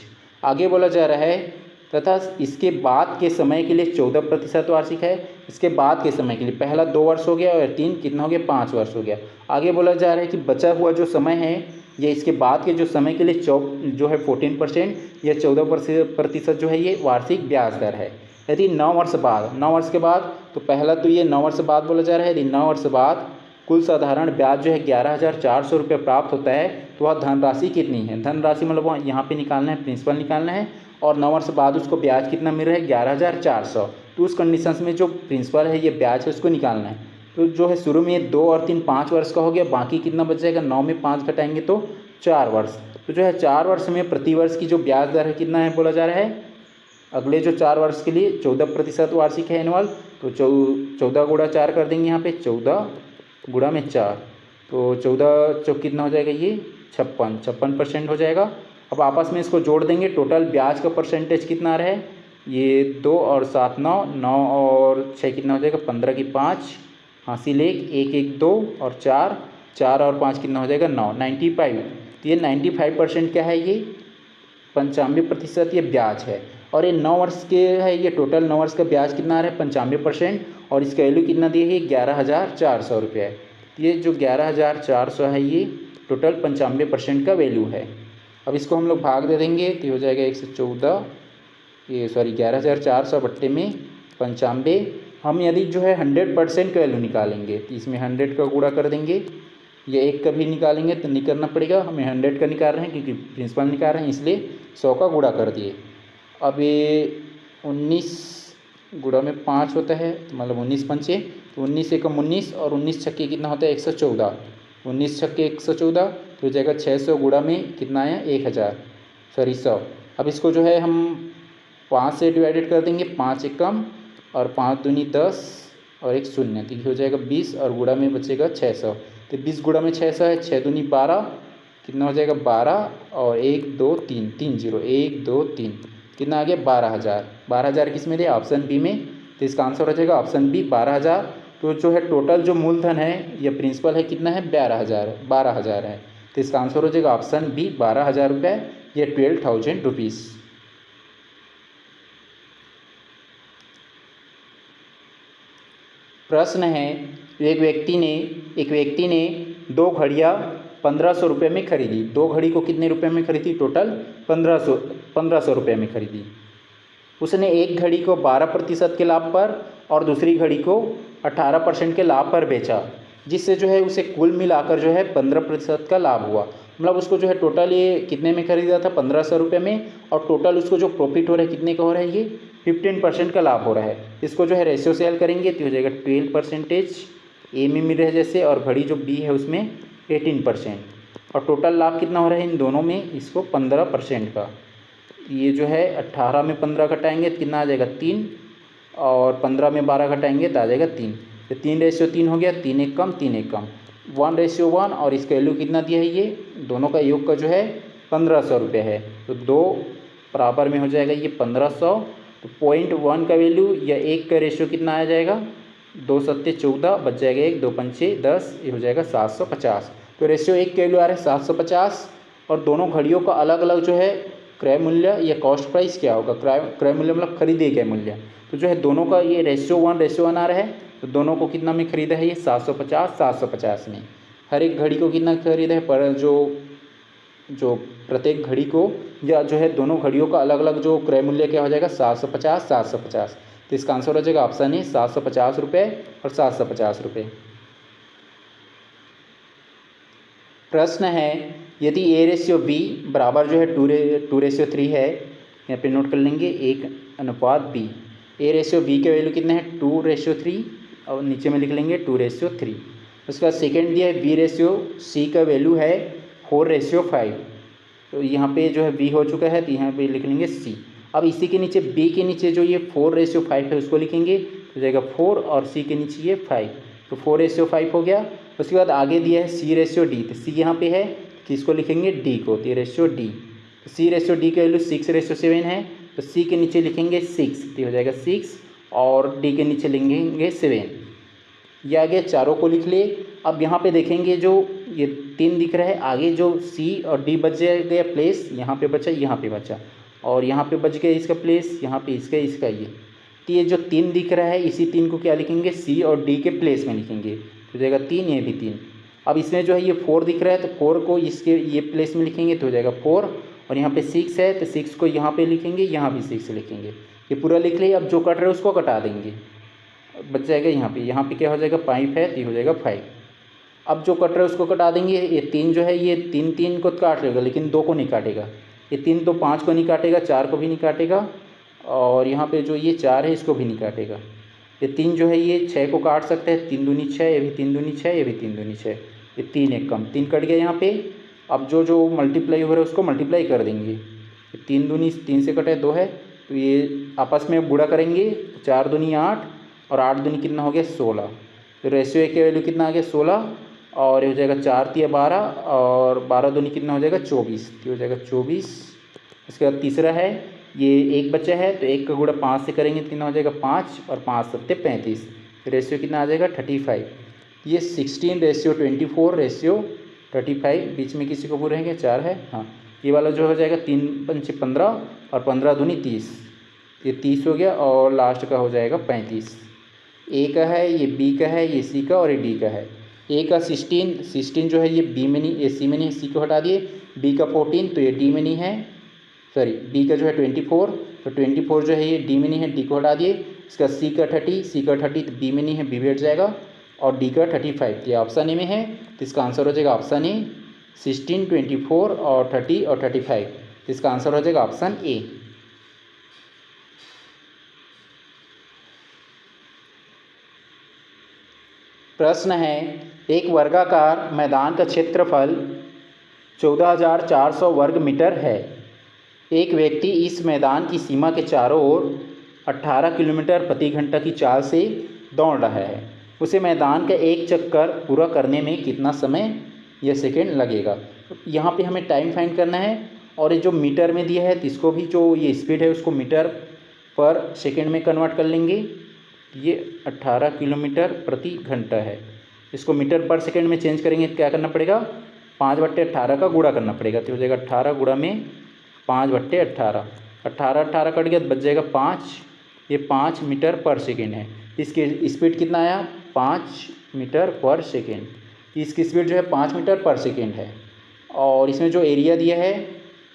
आगे बोला जा रहा है तथा इसके बाद के समय के लिए 14% वार्षिक है। इसके बाद के समय के लिए पहला 2 वर्ष हो गया और 3 कितना हो गया 5 वर्ष हो गया। आगे बोला जा रहा है कि बचा हुआ जो समय है ये इसके बाद के जो समय के लिए जो है 14% या 14% जो है ये वार्षिक ब्याज दर है। यदि 9 वर्ष के बाद तो पहला तो ये 9 वर्ष बाद बोला जा रहा है। यदि 9 वर्ष बाद कुल साधारण ब्याज जो है 11,400 रुपये प्राप्त होता है तो वह धनराशि कितनी है। धनराशि मतलब वहाँ यहाँ पे निकालना है, प्रिंसिपल निकालना है और 9 वर्ष बाद उसको ब्याज कितना मिल रहा है 11,400। तो उस कंडीशंस में जो प्रिंसिपल है ये ब्याज है उसको निकालना है। तो जो है शुरू में 2 और 3 5 वर्ष का हो गया, बाकी कितना बच जाएगा 9 में 5 घटाएंगे तो 4 वर्ष। तो जो है 4 वर्ष में प्रति वर्ष की जो ब्याज दर है कितना है बोला जा रहा है। अगले जो 4 वर्ष के लिए 14% वार्षिक है एनुअल, तो 14 गुणा 4 कर देंगे यहाँ पे, 14 गुणा में 4 तो 14 चौक कितना हो जाएगा ये 56% हो जाएगा। अब आपस में इसको जोड़ देंगे, टोटल ब्याज का परसेंटेज कितना आ रहा है, ये 2 और 7 9, 9 और 6 कितना हो जाएगा 15 की 5, हासिल 1 1 2 और 4 4 और 5 कितना हो जाएगा 9, 95। तो ये 95% क्या है, ये 95% ये ब्याज है। और ये 9 वर्ष के है, ये टोटल 9 वर्ष का ब्याज कितना आ रहा है 95% और इसका वैल्यू कितना दिया है 11,400 रुपये है। ये जो 11,400 है ये टोटल 95% का वैल्यू है। अब इसको हम लोग भाग दे देंगे तो हो जाएगा 114 11,400 बट्टे में 95। हम यदि जो है 100% का वैल्यू निकालेंगे तो इसमें 100 का गुणा कर देंगे, ये 1 का भी निकालेंगे तो नहीं करना पड़ेगा, हमें 100 का निकाल रहे हैं क्योंकि प्रिंसिपल निकाल रहे हैं इसलिए 100 का गुणा कर दिए। अब ये 19 गुणा में 5 होता है तो मतलब 19 पंचे, तो 19 एकम 19 और 19 छक्के कितना होता है 114, 19 छक्के 114 तो हो जाएगा 600 गुणा में कितना आया 1,000 अब इसको जो है हम 5 से डिवाइडेड कर देंगे, 5 एकम और 5 दूनी 10 और 1 शून्य, तो हो जाएगा 20 और गुणा में बचेगा 600। तो 20 गुणा में 600 है, 6 दूनी 12 कितना हो जाएगा 12 और 1 2 3 3 0 1 2 3 कितना आ गया 12,000। 12,000 किस में दिया ऑप्शन बी में, तो इसका आंसर हो जाएगा ऑप्शन बी 12,000। तो जो है टोटल जो मूलधन है या प्रिंसिपल है कितना है 12,000 है, तो इसका आंसर हो जाएगा ऑप्शन बी 12,000 रुपये या 12,000 रुपीज़। प्रश्न है एक व्यक्ति ने 2 घड़ियाँ 1,500 रुपये में खरीदी। 2 घड़ी को कितने रुपए में खरीदी, टोटल 1,500 रुपये में खरीदी। उसने एक घड़ी को 12% के लाभ पर और दूसरी घड़ी को 18% के लाभ पर बेचा, जिससे जो है उसे कुल मिलाकर जो है 15% का लाभ हुआ। मतलब उसको जो है टोटल ये कितने में खरीदा था 1,500 रुपये में, और टोटल उसको जो प्रॉफिट हो रहा है कितने का हो रहा है ये 15% का लाभ हो रहा है। इसको जो है रेशियो सेल करेंगे तो हो जाएगा 12% ए में मिल रहा है जैसे, और घड़ी जो बी है उसमें 18%, और टोटल लाभ कितना हो रहा है इन दोनों में इसको 15% का। ये जो है 18 में 15 घटाएंगे तो कितना आ जाएगा 3, और 15 में 12 घटाएंगे तो आ जाएगा 3, तो 3:3 हो गया, 3 1 कम 1:1, और इसका वैल्यू कितना दिया है ये दोनों का योग का जो है 1,500 रुपये है। तो 2 बराबर में हो जाएगा ये 1,500, तो 0.1 का वैल्यू या 1 का रेशियो कितना आ जाएगा 2 7 14 बच जाएगा 1 2 5 10, ये हो जाएगा 750। तो रेशियो 1 का वैल्यू आ रहा है 750, और दोनों घड़ियों का अलग अलग जो है क्रय मूल्य या कॉस्ट प्राइस क्या होगा, क्रय मूल्य मतलब खरीदे गए मूल्य। तो जो है दोनों का ये रेशियो 1:1 आ रहा है, तो दोनों को कितना में खरीदा है ये 750 में। हर एक घड़ी को कितना खरीदा है, पर जो प्रत्येक घड़ी को या जो है दोनों घड़ियों का अलग अलग जो क्रय मूल्य क्या हो जाएगा 750। तो इसका आंसर हो जाएगा ऑप्शन ए 750 रुपये और 750 रुपये। प्रश्न है यदि A/B बराबर जो है 2:3 है, यहाँ पे नोट कर लेंगे 1:B। A/B के वैल्यू कितने हैं 2:3, और नीचे में लिख लेंगे 2:3। उसका सेकेंड दिया है B/C का वैल्यू है 4:5। तो यहाँ पे जो है बी हो चुका है, तो यहाँ पे लिख लेंगे सी। अब इसी के नीचे बी के नीचे जो ये 4:5 है उसको लिखेंगे, तो जाएगा 4, और सी के नीचे ये 5, तो 4:5 हो गया। उसके बाद आगे दिया है C/D, तो सी यहाँ पे है, किसको लिखेंगे, डी को, तो रेशियो डी। तो C/D की वैल्यू 6:7 है, तो सी के नीचे लिखेंगे 6, तो हो जाएगा 6, और डी के नीचे लिखेंगे 7। ये आगे चारों को लिख लिए। अब यहाँ पे देखेंगे जो ये 3 दिख रहा है, आगे जो सी और डी बच गया प्लेस, यहाँ पे बचा, यहाँ पे बचा, और यहाँ पे बच गया इसका प्लेस, यहाँ पे इसका, इसका ये। तो ये जो 3 दिख रहा है, इसी 3 को क्या लिखेंगे, सी और डी के प्लेस में लिखेंगे, तो हो जाएगा 3, ये भी 3। अब इसमें जो है ये 4 दिख रहा है, तो 4 को इसके ये प्लेस में लिखेंगे, तो हो जाएगा 4, और यहाँ पे 6 है, तो 6 को यहाँ पे लिखेंगे, यहाँ भी 6 लिखेंगे। ये पूरा लिख लिया। अब जो कट रहा है उसको कटा देंगे, बच जाएगा यहाँ पे क्या हो जाएगा, 5 है, तो हो जाएगा 5। अब जो कट रहा है उसको कटा देंगे। ये 3 जो है, ये 3 को काट लेगा, लेकिन 2 को नहीं काटेगा। ये 3 तो 5 को नहीं काटेगा, 4 को भी नहीं काटेगा, और यहाँ पे जो ये 4 है इसको भी नहीं काटेगा। ये 3 जो है ये 6 को काट सकते हैं, 3 दूनी 6, ये भी 3 दूनी 6, ये भी 3 दूनी 6, ये 3 एक कम, 3 कट गया यहाँ पे। अब जो मल्टीप्लाई हो रहा है उसको मल्टीप्लाई कर देंगे। 3 दूनी 3 से कटे 2 है, तो ये आपस में गुणा करेंगे, 4 दूनी 8, और 8 दूनी कितना हो गया, 16। तो रेशियो ए की वैल्यू कितना आ गया, 16, और ये हो जाएगा 4 तिया 12, और 12 दूनी कितना हो जाएगा, 24, तो हो जाएगा 24। इसके बाद तीसरा है, ये 1 बचा है, तो 1 का गुणा 5 से करेंगे तो कितना हो जाएगा, 5, और 5 सत्ते 35, रेशियो कितना आ जाएगा, 35। ये 16:24:35, बीच में किसी को बोल रहेंगे 4 है, हाँ। ये वाला जो हो जाएगा 3 पंचे 15, और 15 दूनी 30, ये 30 हो गया, और लास्ट का हो जाएगा 35। ए का है, ये बी का है, ये सी का, और ये डी का है। ए का 16 जो है ये बी में नहीं, ये सी में नहीं, सी को हटा दिए। बी का 14, तो ये डी में नहीं है, सॉरी बी का जो है 24, तो 24 जो है ये डी में नहीं है, डी को हटा दिए। इसका सी का 30, तो बी में नहीं है, बी बैठ जाएगा, और डी का 35, ये ऑप्शन ए में है, तो इसका आंसर हो जाएगा ऑप्शन ए, 16, 24 और 30 और 35, तो इसका आंसर हो जाएगा ऑप्शन ए। प्रश्न है, एक वर्गाकार मैदान का क्षेत्रफल 14,400 वर्ग मीटर है। एक व्यक्ति इस मैदान की सीमा के चारों ओर 18 किलोमीटर प्रति घंटा की चाल से दौड़ रहा है। उसे मैदान का एक चक्कर पूरा करने में कितना समय या सेकंड लगेगा। यहाँ पे हमें टाइम फाइंड करना है, और ये जो मीटर में दिया है तो इसको भी जो ये स्पीड है उसको मीटर पर सेकंड में कन्वर्ट कर लेंगे। ये 18 किलोमीटर प्रति घंटा है, इसको मीटर पर सेकंड में चेंज करेंगे तो क्या करना पड़ेगा, 5/18 का गुणा करना पड़ेगा, तो हो जाएगा 18 गुणा में 5/18, 18 कट गया तो बच जाएगा 5, ये 5 मीटर पर सेकेंड है। इसकी स्पीड कितना आया, 5 मीटर पर सेकेंड, इसकी स्पीड जो है 5 मीटर पर सेकेंड है। और इसमें जो एरिया दिया है,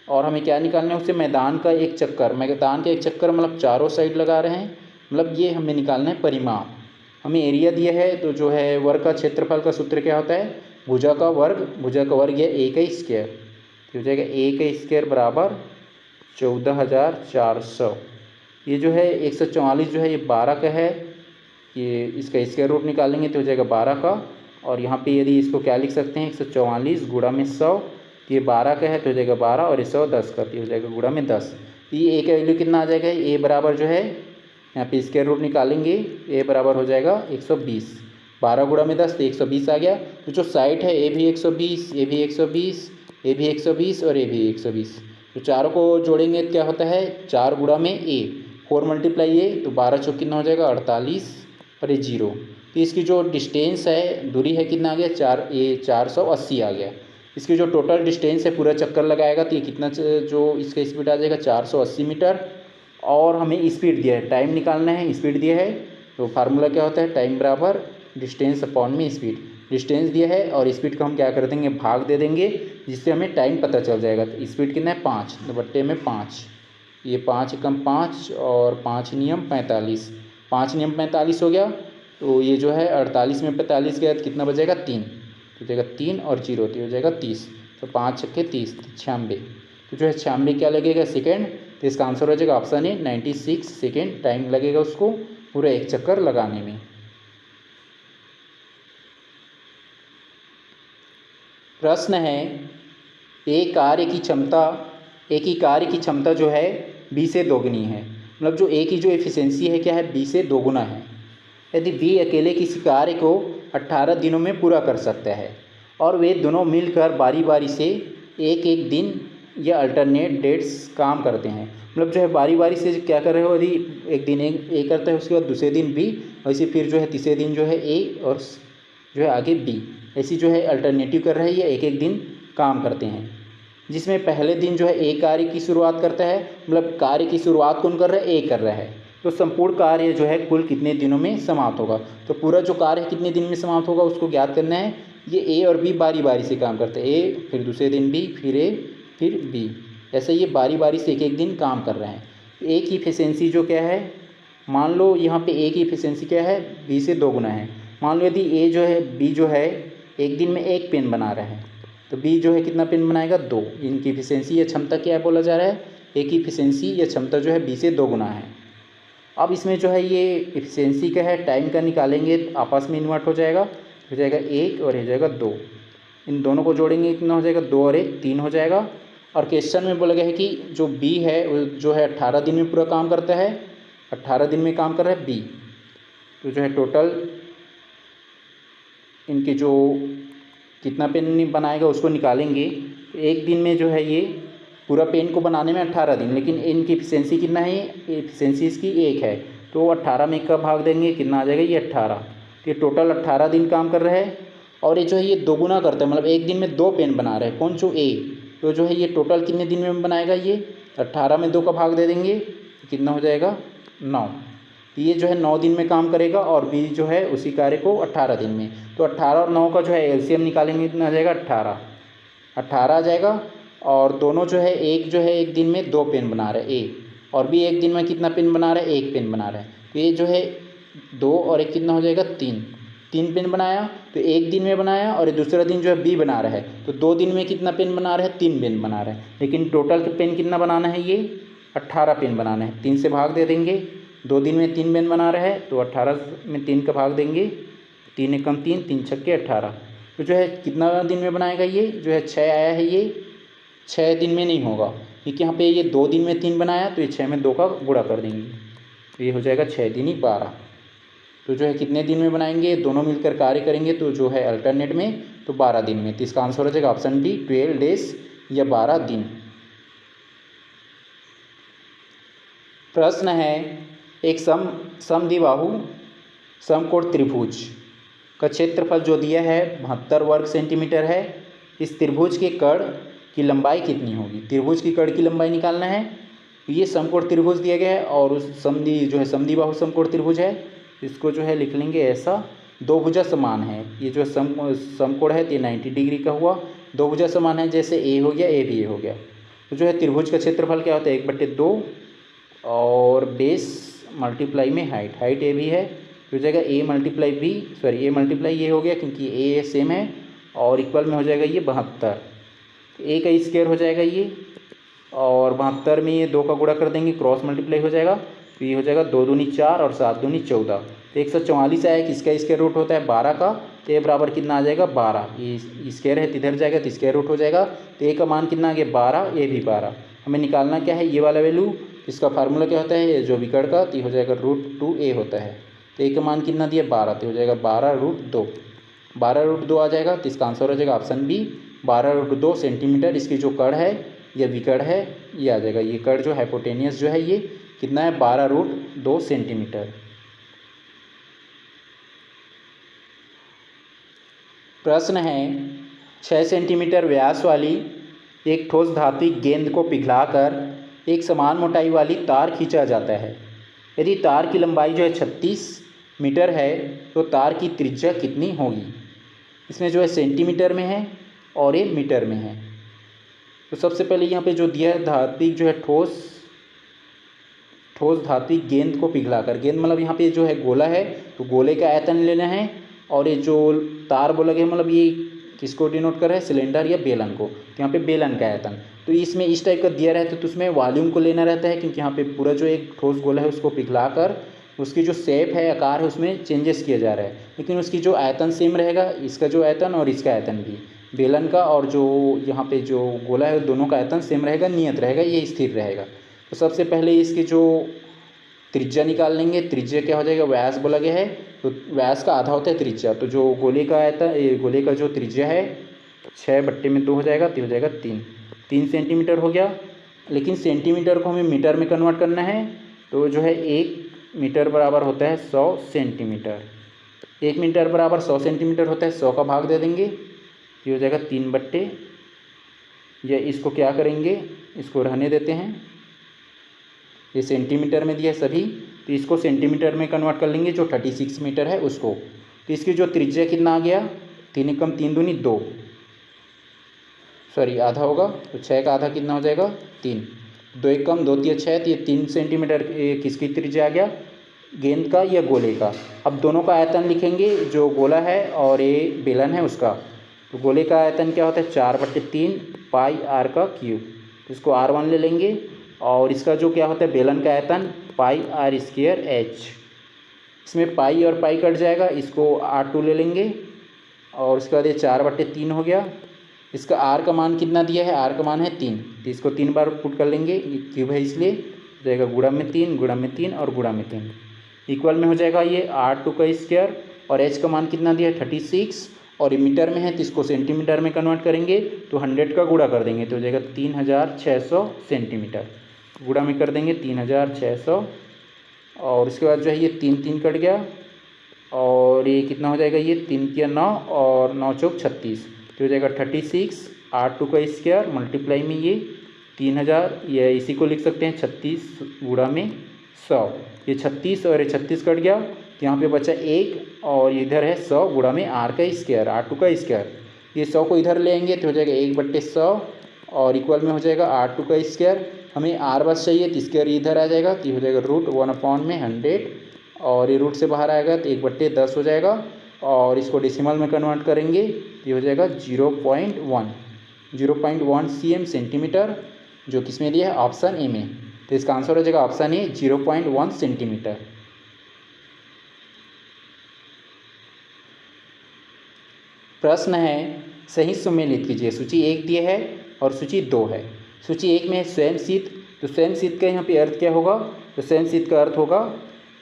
और हमें क्या निकालना है उससे, मैदान का एक चक्कर, मैदान का एक चक्कर मतलब चारों साइड लगा रहे हैं, मतलब ये हमें निकालना है परिमाप। हमें एरिया दिया है, तो जो है वर्ग का क्षेत्रफल का सूत्र क्या होता है, भुजा का वर्ग या ए का स्क्वायर, हो जाएगा ए का स्क्वायर बराबर 14,400। ये जो है 144 जो है ये 12 का है, ये इसका स्क्वायर रूट निकालेंगे तो हो जाएगा 12 का, और यहाँ पे यदि इसको क्या लिख सकते हैं, 144 गुणा में 100, तो ये 12 का है तो हो जाएगा 12, और 100 10 का, तो हो जाएगा गुणा में 10। ये ए का वैल्यू कितना आ जाएगा, ए बराबर जो है यहाँ पे स्क्वायर रूट निकालेंगे, ए बराबर हो जाएगा 120, 12 गुणा में 10 तो 120 आ गया। तो जो साइड है ए भी 120, ए भी 120, ए भी 120 और ए भी 120, तो चारों को जोड़ेंगे तो क्या होता है, 4 गुणा में ए, 4 मल्टीप्लाई ए, तो 12 चौक कितना हो जाएगा 48, और ये 0। तो इसकी जो डिस्टेंस है, दूरी है कितना आ गया, 480 आ गया। इसकी जो टोटल डिस्टेंस है पूरा चक्कर लगाएगा तो ये कितना जो इसका स्पीड आ जाएगा 480 मीटर। और हमें स्पीड दिया है, टाइम निकालना है, स्पीड दिया है, तो फार्मूला क्या होता है, टाइम बराबर डिस्टेंस अपॉन में स्पीड। डिस्टेंस दिया है और स्पीड को हम क्या कर देंगे, भाग दे देंगे, जिससे हमें टाइम पता चल जाएगा। तो स्पीड कितना है 5, तो बट्टे में 5, ये 5 एकम 5 और 5 नियम 45, 5 नियम 45 हो गया। तो ये जो है 48 में 45 गया तो कितना बचेगा 3, तो जाएगा 3 और 0 तो हो जाएगा 30, तो 5 छक्के 30, 96, तो जो है 96 क्या लगेगा सेकेंड, तो इसका आंसर हो जाएगा ऑप्शन ए 96 सेकेंड टाइम लगेगा उसको पूरा एक चक्कर लगाने में। प्रश्न है, एक ही कार्य की क्षमता जो है बी से दोगुनी है। मतलब जो ए की जो एफिशिएंसी है क्या है, बी से दोगुना है। यदि बी अकेले किसी कार्य को 18 दिनों में पूरा कर सकता है और वे दोनों मिलकर बारी बारी से एक एक दिन या अल्टरनेट डेट्स काम करते हैं। मतलब जो है बारी बारी से क्या कर रहे हो, यदि एक दिन ए करता है, उसके बाद दूसरे दिन बी, वैसे फिर जो है तीसरे दिन जो है ए और जो है आगे बी, ऐसी जो है अल्टरनेटिव कर रहे हैं या एक एक दिन काम करते हैं। जिसमें पहले दिन जो है ए कार्य की शुरुआत करता है, मतलब कार्य की शुरुआत कौन कर रहा है, ए कर रहा है। तो संपूर्ण कार्य जो है कुल कितने दिनों में समाप्त होगा, तो पूरा जो कार्य कितने दिन में समाप्त होगा उसको ज्ञात करना है। ये ए और बी बारी बारी से काम करते हैं, ए फिर दूसरे दिन बी, फिर ए फिर बी, ऐसे ये बारी बारी से एक एक दिन काम कर रहे हैं। ए की एफिशिएंसी जो क्या है, मान लो यहाँ पे ए की एफिशिएंसी क्या है, बी से दोगुना है। मान लो यदि ए जो है, बी जो है एक दिन में एक पेन बना रहा है, तो बी जो है कितना पेन बनाएगा, 2। इनकी एफिशिएंसी या क्षमता क्या है बोला जा रहा है, ए की एफिशिएंसी या क्षमता जो है बी से दोगुना है। अब इसमें जो है ये एफिशिएंसी का है, टाइम का निकालेंगे तो आपस में इन्वर्ट हो जाएगा 1 और हो जाएगा 2। इन दोनों को जोड़ेंगे कितना हो जाएगा, 2 और 1 3 हो जाएगा। और क्वेश्चन में बोला गया है कि जो बी है वो जो है 18 दिन में पूरा काम करता है, 18 दिन में काम कर रहा है बी। तो जो है टोटल इनके जो कितना पेन बनाएगा उसको निकालेंगे। तो एक दिन में जो है ये पूरा पेन को बनाने में 18 दिन, लेकिन इनकी एफिशिएंसी कितना है, एफिशिएंसी इसकी 1 है, तो 18 में का भाग देंगे कितना आ जाएगा, ये 18। तो ये टोटल 18 दिन काम कर रहा है। और ये जो है ये दोगुना करता है, मतलब एक दिन में 2 पेन बना रहे हैं, कौन जो ए। तो जो है ये टोटल कितने दिन में बनाएगा, ये 18 में 2 का भाग दे देंगे तो कितना हो जाएगा 9। तो ये जो है 9 दिन में काम करेगा और बी जो है उसी कार्य को 18 दिन में। तो 18 और 9 का जो है एलसीएम निकालेंगे कितना आ जाएगा, 18 आ जाएगा। और दोनों जो है एक जो है एक दिन में 2 पेन बना रहे हैं ए, और भी एक दिन में कितना पेन बना रहा है, 1 पेन बना रहा है। तो ये जो है 2 और 1 कितना हो जाएगा, 3 पेन बनाया। तो एक दिन में बनाया और दूसरा दिन जो है बी बना रहा है, तो 2 दिन में कितना पेन बना रहा है, 3 पेन बना रहा है। लेकिन टोटल पेन कितना बनाना है, ये 18 पेन बनाना है। 3 से भाग दे देंगे, 2 दिन में 3 पेन बना रहा है, तो 18 में 3 का भाग देंगे, 3 एकम 3, 3 छक्के 18। तो जो है कितना दिन में बनाएगा, ये जो है 6 आया है, ये 6 दिन में नहीं होगा, क्योंकि यहाँ पे ये 2 दिन में 3 बनाया, तो ये 6 में 2 का गुणा कर देंगे, तो ये हो जाएगा 6 दूनी 12। तो जो है कितने दिन में बनाएंगे, दोनों मिलकर कार्य करेंगे तो जो है अल्टरनेट में, तो 12 दिन में। तो इसका आंसर हो जाएगा ऑप्शन बी 12 डेज या 12 दिन। प्रश्न है, एक समद्विबाहु समकोण त्रिभुज का क्षेत्रफल जो दिया है 72 वर्ग सेंटीमीटर है। इस त्रिभुज के कर्ण की लंबाई कितनी होगी, त्रिभुज की कर्ण की लंबाई निकालना है। ये समकोण त्रिभुज दिया गया है और उस जो है समद्विबाहु समकोण त्रिभुज है, इसको जो है लिख लेंगे ऐसा, 2 भुजा समान है। ये जो समकोण है ये 90 डिग्री का हुआ, 2 भुजा समान है, जैसे ए हो गया ए भी ए हो गया। तो जो है त्रिभुज का क्षेत्रफल क्या होता है, 1/2 और बेस मल्टीप्लाई में हाइट ए भी है, तो हो जाएगा ए मल्टीप्लाई ये हो गया क्योंकि ए सेम है, और इक्वल में हो जाएगा ये 72। ए का स्क्वायर हो जाएगा ये, और 72 में ये 2 का गुणा कर देंगे, क्रॉस मल्टीप्लाई हो जाएगा, तो ये हो जाएगा 2 दूनी 4 और 7 दूनी 14। तो 144 आया, किसका स्क्वायर रूट होता है 12 का, तो ए बराबर कितना आ जाएगा 12। ये स्क्वायर है इधर जाएगा तो स्क्वायर रूट हो जाएगा, तो ए का मान कितना आ गया 12, ए भी 12। हमें निकालना क्या है, ये वाला वैल्यू। इसका फार्मूला क्या होता है, जो विकर्ण का, तो हो जाएगा √2a होता है। तो ए का मान कितना दिया 12, तो हो जाएगा 12√2, 12√2 आ जाएगा। तो इसका आंसर हो जाएगा ऑप्शन बी 12√2 सेंटीमीटर। इसकी जो कर्ण है या विकर्ण है ये आ जाएगा, ये कर्ण जो हाइपोटेनियस जो है ये कितना है 12√2 सेंटीमीटर। प्रश्न है, 6 सेंटीमीटर व्यास वाली एक ठोस धात्विक गेंद को पिघलाकर एक समान मोटाई वाली तार खींचा जाता है। यदि तार की लंबाई जो है 36 मीटर है तो तार की त्रिज्या कितनी होगी। इसमें जो है सेंटीमीटर में है और ये मीटर में है। तो सबसे पहले यहाँ पे जो दिया है धात्विक जो है ठोस धात्विक गेंद को पिघलाकर, गेंद मतलब यहाँ पे जो है गोला है तो गोले का आयतन लेना है, और ये जो तार बोला गया मतलब ये किसको डिनोट कर रहा है, सिलेंडर या बेलन को, तो यहाँ पे बेलन का आयतन। तो इसमें इस टाइप का दिया रहता है तो उसमें वॉल्यूम को लेना रहता है, क्योंकि यहाँ पे पूरा जो एक ठोस गोला है उसको पिघलाकर उसकी जो शेप है आकार है उसमें चेंजेस किया जा रहा है, लेकिन उसकी जो आयतन सेम रहेगा, इसका जो आयतन और इसका आयतन भी। बेलन का और जो यहाँ पे जो गोला है दोनों का आयतन सेम रहेगा, नियत रहेगा, ये स्थिर रहेगा। तो सबसे पहले इसकी जो त्रिज्या निकाल लेंगे। त्रिज्या क्या हो जाएगा, व्यास बोला गया है तो व्यास का आधा होता है त्रिज्या। तो जो गोले का आयतन, गोले का जो त्रिज्या है 6/2 हो जाएगा, तो हो जाएगा 3 सेंटीमीटर हो गया। लेकिन सेंटीमीटर को हमें मीटर में कन्वर्ट करना है, तो जो है 1 मीटर बराबर होता है 100 सेंटीमीटर। 1 मीटर बराबर 100 सेंटीमीटर होता है, 100 का भाग दे देंगे, ये हो जाएगा 3/, या इसको क्या करेंगे, इसको रहने देते हैं, ये सेंटीमीटर में दिया है सभी, तो इसको सेंटीमीटर में कन्वर्ट कर लेंगे जो 36 मीटर है उसको। तो इसकी जो त्रिज्या कितना आ गया, 3 एकम 3 दूनी 2, सॉरी आधा होगा, तो 6 का आधा कितना हो जाएगा 3, 2 एकम 2 3 6, तो ये 3 सेंटीमीटर किसकी त्रिज्या आ गया, गेंद का या गोले का। अब दोनों का आयतन लिखेंगे, जो गोला है और ये बेलन है उसका। तो गोले का आयतन क्या होता है 4/3 पाई r का क्यूब, इसको r1 ले लेंगे। और इसका जो क्या होता है बेलन का आयतन पाई r² h, इसमें पाई और पाई कट जाएगा, इसको r2 ले लेंगे। और उसके बाद ये 4/3 हो गया। इसका r का मान कितना दिया है, r का मान है 3, तो इसको 3 बार पुट कर लेंगे, ये क्यूब है इसलिए हो जाएगा गुणा में 3 गुणा में 3 और गुणा में 3, इक्वल में हो जाएगा ये r2 का स्क्वायर। और h का मान कितना दिया है 36, और मीटर में है तो इसको सेंटीमीटर में कन्वर्ट करेंगे, तो 100 का गुणा कर देंगे तो हो जाएगा 3600 सेंटीमीटर। गुणा में कर देंगे 3600, और उसके बाद जो है ये 3 कट गया, और ये कितना हो जाएगा, ये 3 के 9 और 9 चौक 36, तो हो जाएगा 36 r2 का स्क्वायर मल्टीप्लाई में ये 3000, ये इसी को लिख सकते हैं 36 गुणा में 100, ये 36 और ये 36 कट गया, तो यहाँ पे बचा 1, और इधर है 100 गुणा में r का स्क्वायर, r2 का स्क्वायर। ये 100 को इधर ले आएंगे तो हो जाएगा 1/100, और इक्वल में हो जाएगा r2 का स्क्वायर। हमें r बस चाहिए तो स्क्वायर इधर आ जाएगा, तो ये हो जाएगा √1/100, और ये रूट से बाहर आएगा तो 1/10 हो जाएगा। और इसको डेसिमल में कन्वर्ट करेंगे तो ये हो जाएगा 0.1 cm सेंटीमीटर, जो किसमें दिया है ऑप्शन ए में। तो इसका आंसर हो जाएगा ऑप्शन ए 0.1 सेंटीमीटर। प्रश्न है सही सुमेलित कीजिए। सूची 1 दिए है और सूची 2 है। सूची 1 में है स्वयं सिद्ध, तो स्वयं सिद्ध का यहाँ पे अर्थ क्या होगा, तो स्वयं सिद्ध का अर्थ होगा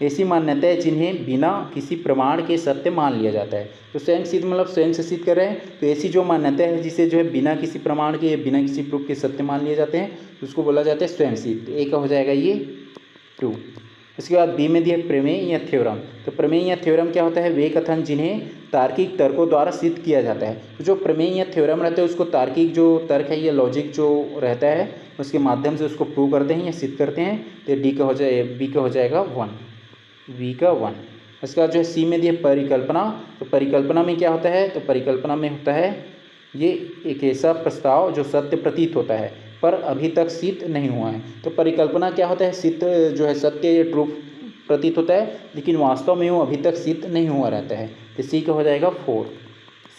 ऐसी मान्यताएं जिन्हें बिना किसी प्रमाण के सत्य मान लिया जाता है। तो स्वयं सिद्ध मतलब स्वयं से सिद्ध कर रहे हैं, तो ऐसी जो मान्यताएं है जिसे जो है बिना किसी प्रमाण के, बिना किसी प्रूफ के सत्य मान लिए जाते हैं, उसको बोला जाता है स्वयं सिद्ध। ए का हो जाएगा ये 2। उसके बाद बी में दिया प्रमेय या थ्योरम। तो प्रमेय या थ्योरम क्या होता है, वे कथन जिन्हें तार्किक तर्कों द्वारा सिद्ध किया जाता है। तो जो प्रमेय या थ्योरम रहता है उसको तार्किक जो तर्क है या लॉजिक जो रहता है उसके माध्यम से उसको प्रूव करते हैं या सिद्ध करते हैं। तो डी का हो जाए, बी का हो जाएगा 1, बी का 1। उसके बाद जो है सी में दिया परिकल्पना। तो परिकल्पना में क्या होता है, तो परिकल्पना में होता है ये एक ऐसा प्रस्ताव जो सत्य प्रतीत होता है पर अभी तक सिद्ध नहीं हुआ है। तो परिकल्पना क्या होता है, सिद्ध जो है सत्य ट्रू प्रतीत होता है लेकिन वास्तव में वो अभी तक सिद्ध नहीं हुआ रहता है। तो सी का हो जाएगा 4,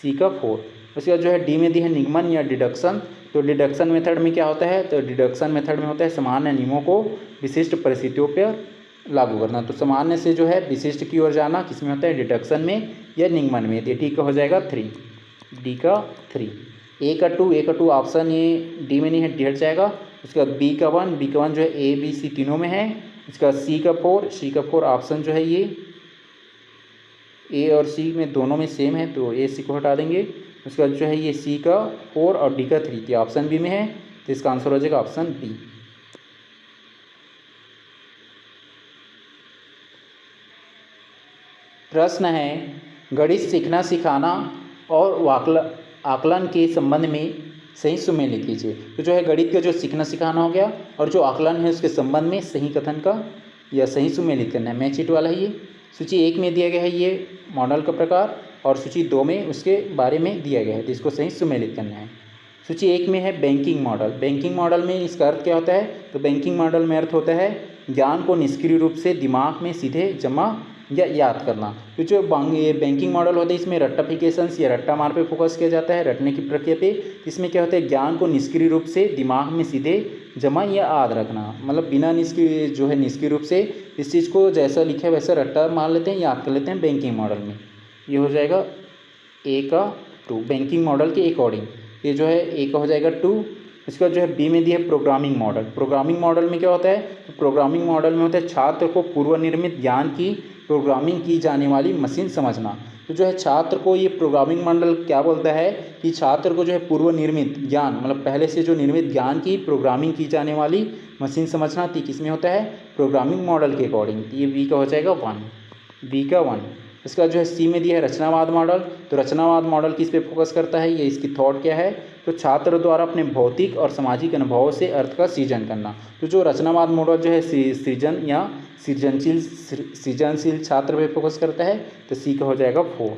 सी का 4। उसके बाद जो है डी में दी है निगमन या डिडक्शन। तो डिडक्शन मेथड में क्या होता है, तो डिडक्शन मेथड में होता है सामान्य नियमों को विशिष्ट परिस्थितियों पर लागू करना। तो सामान्य से जो है विशिष्ट की ओर जाना किसमें होता है, डिडक्शन में या निगमन में। तो डी का हो जाएगा 3, डी का 3। ए का 2 ऑप्शन ए डी में नहीं है, डी हट जाएगा। उसके बाद बी का 1, जो है ए बी सी तीनों में है। इसका सी का 4 ऑप्शन जो है ये ए और सी में दोनों में सेम है, तो ए सी को हटा देंगे। उसके बाद जो है ये सी का 4 और डी का 3, तो ऑप्शन बी में है, तो इसका आंसर हो जाएगा ऑप्शन बी। प्रश्न है गणित सीखना सिखाना और आकलन के संबंध में सही सुमेलित कीजिए। तो जो है गणित का जो सीखना सिखाना हो गया और जो आकलन है उसके संबंध में सही कथन का या सही सुमेलित करना है। मैच इट वाला है ये। सूची 1 में दिया गया है ये मॉडल का प्रकार, और सूची 2 में उसके बारे में दिया गया है, तो इसको सही सुमेलित करना है। सूची 1 में है बैंकिंग मॉडल। बैंकिंग मॉडल में इसका अर्थ क्या होता है, तो बैंकिंग मॉडल में अर्थ होता है ज्ञान को निष्क्रिय रूप से दिमाग में सीधे जमा या याद करना। तो जो ये बैंकिंग मॉडल होता है इसमें रट्टाफिकेशंस या रट्टा मार पे फोकस किया जाता है, रटने की प्रक्रिया पे। इसमें क्या होता है, ज्ञान को निष्क्रिय रूप से दिमाग में सीधे जमा या याद रखना, मतलब बिना निष्क्रिय जो है निष्क्रिय रूप से इस चीज़ को जैसा लिखा है वैसा रट्टा मार लेते हैं, याद कर लेते हैं बैंकिंग मॉडल में। ये हो जाएगा ए का 2 बैंकिंग मॉडल के अकॉर्डिंग। ये जो है ए का हो जाएगा 2। इसका जो है बी में दिया है प्रोग्रामिंग मॉडल। प्रोग्रामिंग मॉडल में क्या होता है, तो प्रोग्रामिंग मॉडल में होता है छात्र को पूर्व निर्मित ज्ञान की प्रोग्रामिंग की जाने वाली मशीन समझना। तो जो है छात्र को ये प्रोग्रामिंग मॉडल क्या बोलता है कि छात्र को जो है पूर्व निर्मित ज्ञान, मतलब पहले से जो निर्मित ज्ञान की प्रोग्रामिंग की जाने वाली मशीन समझना, तो किस में होता है, प्रोग्रामिंग मॉडल के अकॉर्डिंग। ये बी का हो जाएगा 1, बी का 1। इसका जो है सी में दिया है रचनावाद मॉडल। तो रचनावाद मॉडल किस पे फोकस करता है, ये इसकी थॉट क्या है, तो छात्र द्वारा अपने भौतिक और सामाजिक अनुभवों से अर्थ का सृजन करना। तो जो रचनावाद मॉडल जो है सृजन या सृजनशील छात्र पे फोकस करता है। तो सी का हो जाएगा 4,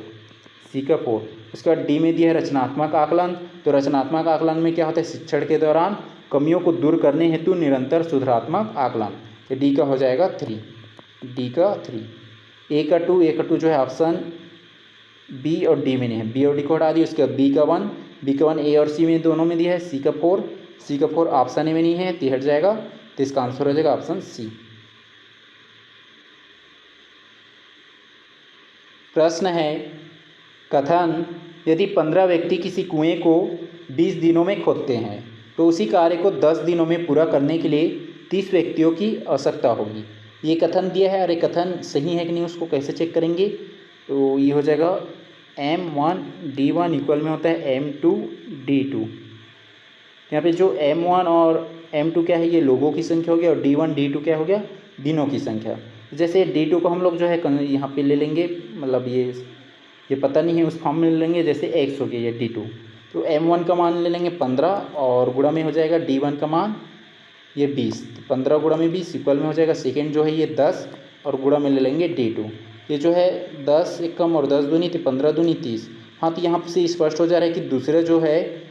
सी का 4। उसके बाद डी में दिया है रचनात्मक आकलन। तो रचनात्मक आकलन में क्या होता है, शिक्षण के दौरान कमियों को दूर करने हेतु निरंतर सुधारात्मक आकलन। तो डी का हो जाएगा 3, डी का 3। ए का 2, ए का 2 जो है ऑप्शन बी और डी में नहीं है, बी और डी को हटा दी। उसके बाद बी का 1, बी का 1 ए और सी में दोनों में दिया है। सी का 4, सी का 4 ऑप्शन ए में नहीं है, तो हट जाएगा। तो इसका आंसर हो जाएगा ऑप्शन सी। प्रश्न है, कथन, यदि 15 व्यक्ति किसी कुएं को 20 दिनों में खोदते हैं तो उसी कार्य को 10 दिनों में पूरा करने के लिए 30 व्यक्तियों की आवश्यकता होगी। ये कथन दिया है और ये कथन सही है कि नहीं उसको कैसे चेक करेंगे, तो ये हो जाएगा M1D1 इक्वल में होता है M2D2। यहाँ पे जो M1 और M2 क्या है, ये लोगों की संख्या हो गया, और D1 D2 क्या हो गया, दिनों की संख्या। जैसे D2 को हम लोग जो है यहाँ पे ले लेंगे, मतलब ये पता नहीं है उस फॉर्म में ले लेंगे, जैसे x हो गया ये D2। तो M1 का मान ले लेंगे 15 और गुणा में हो जाएगा D1 का मान ये 20। तो 15 गुणा में 20 इक्वल में हो जाएगा सेकेंड जो है ये 10 और गुणा में ले लेंगे D2। ये जो है 10 एक कम और 10 दूनी, तो 15 दूनी 30। हाँ, तो यहाँ से स्पष्ट हो जा रहा है कि दूसरे जो है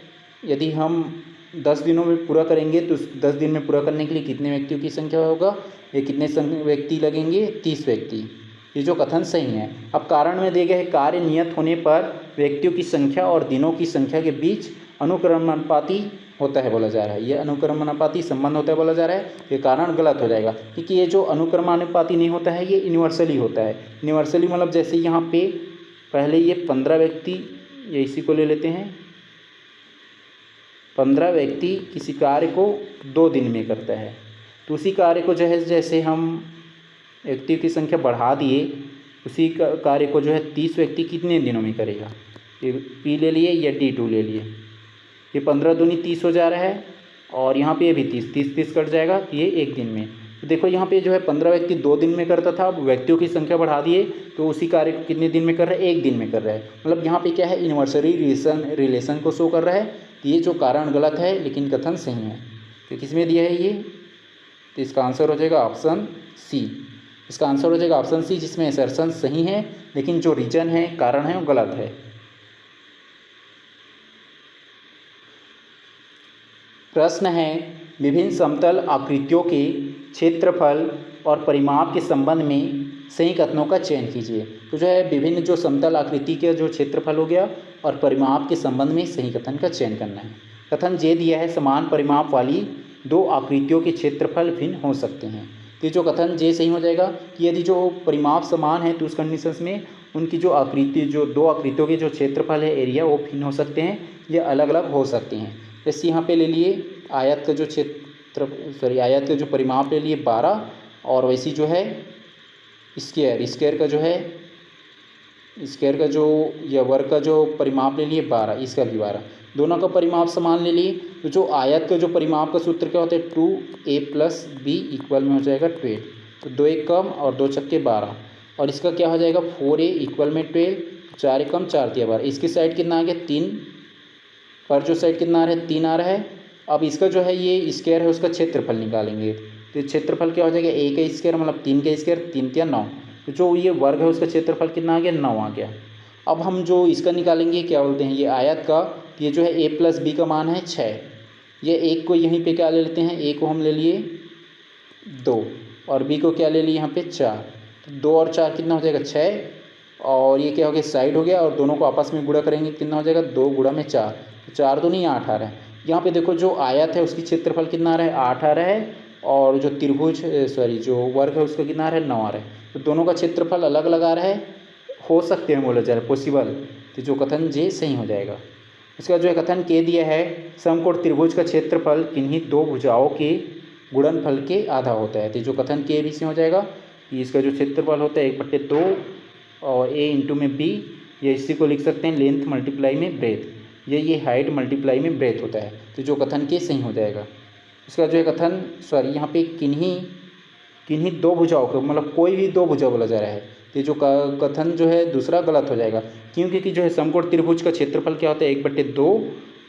यदि हम 10 दिनों में पूरा करेंगे तो 10 दिन में पूरा करने के लिए कितने व्यक्तियों की संख्या होगा, ये कितने व्यक्ति लगेंगे, 30 व्यक्ति। ये जो कथन सही है। अब कारण में दिए गए कार्य नियत होने पर व्यक्तियों की संख्या और दिनों की संख्या के बीच अनुक्रमानुपाती होता है बोला जा रहा है। ये अनुक्रमानुपाती संबंध होता है बोला जा रहा है, ये कारण गलत हो जाएगा, क्योंकि ये जो अनुक्रमानुपाती नहीं होता है ये यूनिवर्सली होता है। यूनिवर्सली मतलब जैसे यहाँ पे पहले ये 15 व्यक्ति, ये इसी को ले लेते हैं, 15 व्यक्ति किसी कार्य को 2 दिन में करता है, तो उसी कार्य को जो है जैसे हम व्यक्तियों की संख्या बढ़ा दिए, उसी कार्य को जो है 30 व्यक्ति कितने दिनों में करेगा। ये P ले लिए या D2 ले लिए, ये 15 दूनी 30 हो जा रहा है, और यहाँ पे ये भी 30 कट जाएगा, तो ये 1 दिन में। तो देखो यहाँ पे जो है 15 व्यक्ति 2 दिन में करता था, अब व्यक्तियों की संख्या बढ़ा दिए तो उसी कार्य को कितने दिन में कर रहा है, 1 दिन में कर रहा है। मतलब यहाँ पे क्या है, यूनिवर्सली रिलेशन को शो कर रहा है। तो ये जो कारण गलत है लेकिन कथन सही है। तो किस में दिया है ये, तो इसका आंसर हो जाएगा ऑप्शन सी। इसका आंसर हो जाएगा ऑप्शन सी, जिसमें असर्शन सही है लेकिन जो रीजन है, कारण है, वो गलत है। प्रश्न है, विभिन्न समतल आकृतियों के क्षेत्रफल और परिमाप के संबंध में सही कथनों का चयन कीजिए। तो जो है विभिन्न जो समतल आकृति के जो क्षेत्रफल हो गया और परिमाप के संबंध में सही कथन का चयन करना है। कथन जे दिया है, समान परिमाप वाली 2 आकृतियों के क्षेत्रफल भिन्न हो सकते हैं। तो जो कथन जे सही हो जाएगा कि यदि जो परिमाप समान है तो उस कंडीशंस में उनकी जो आकृति, जो 2 आकृतियों के जो क्षेत्रफल है, एरिया, वो भिन्न हो सकते हैं या अलग अलग हो सकते हैं। जैसे यहाँ पे ले लिए आयत का जो आयत का जो परिमाप ले लिए 12, और वैसी जो है स्क्वायर का जो है स्क्वायर का जो या वर्ग का जो परिमाप ले लिए 12, इसका भी 12, दोनों का परिमाप समान ले लिए। तो जो आयत का जो परिमाप का सूत्र क्या होता है, 2a + b इक्वल में हो जाएगा 12। तो 2 एक कम और 2 छक्के 12, और इसका क्या हो जाएगा 4a इक्वल में 12, 4 एक कम 4 तिया 12। इसकी साइड कितना आ गया 3, पर जो साइड कितना आ रहा है 3 आ रहा है। अब इसका जो है ये स्क्वायर है, उसका क्षेत्रफल निकालेंगे। तो क्षेत्रफल क्या हो जाएगा, a का स्क्वायर मतलब 3 का स्क्वायर, 3 तिया 9। तो जो ये वर्ग है उसका क्षेत्रफल कितना आ गया, 9 आ गया। अब हम जो इसका निकालेंगे क्या बोलते हैं, ये आयत का, ये जो है a + b का मान है 6। ये 1 को यहीं पे क्या ले लेते हैं, a को हम ले लिए 2 और b को क्या ले लिए यहाँ पे 4। तो 2 और 4 कितना हो जाएगा 6, और ये क्या हो गया साइड हो गया, और दोनों को आपस में गुणा करेंगे कितना हो जाएगा 2 गुणा में 4, तो 4 दूनी 8 आ रहा है। यहाँ पे देखो जो आयत है उसकी क्षेत्रफल कितना आ रहा है 8 आ रहा है, और जो त्रिभुज जो वर्ग है उसका कितना आ रहा है 9 आ रहा है। तो दोनों का क्षेत्रफल अलग अलग आ रहा है, हो सकते हैं बोला जा रहा है, पॉसिबल, तो जो कथन जे सही हो जाएगा। इसका जो है कथन के दिया है, समकोण त्रिभुज का क्षेत्रफल किन्हीं दो भुजाओं के गुणनफल के आधा होता है, तो जो कथन के भी से हो जाएगा कि इसका जो क्षेत्रफल होता है 1/2 और ए इंटू में बी, या इसी को लिख सकते हैं लेंथ मल्टीप्लाई में ब्रेथ, ये हाइट मल्टीप्लाई में ब्रेथ होता है, तो जो कथन के सही हो जाएगा। इसका जो है कथन यहाँ पे किन्हीं दो भुजाओं को, मतलब कोई भी दो भुजा बोला जा रहा है, तो जो कथन जो है दूसरा गलत हो जाएगा, क्योंकि कि जो है समकोण त्रिभुज का क्षेत्रफल क्या होता है 1/2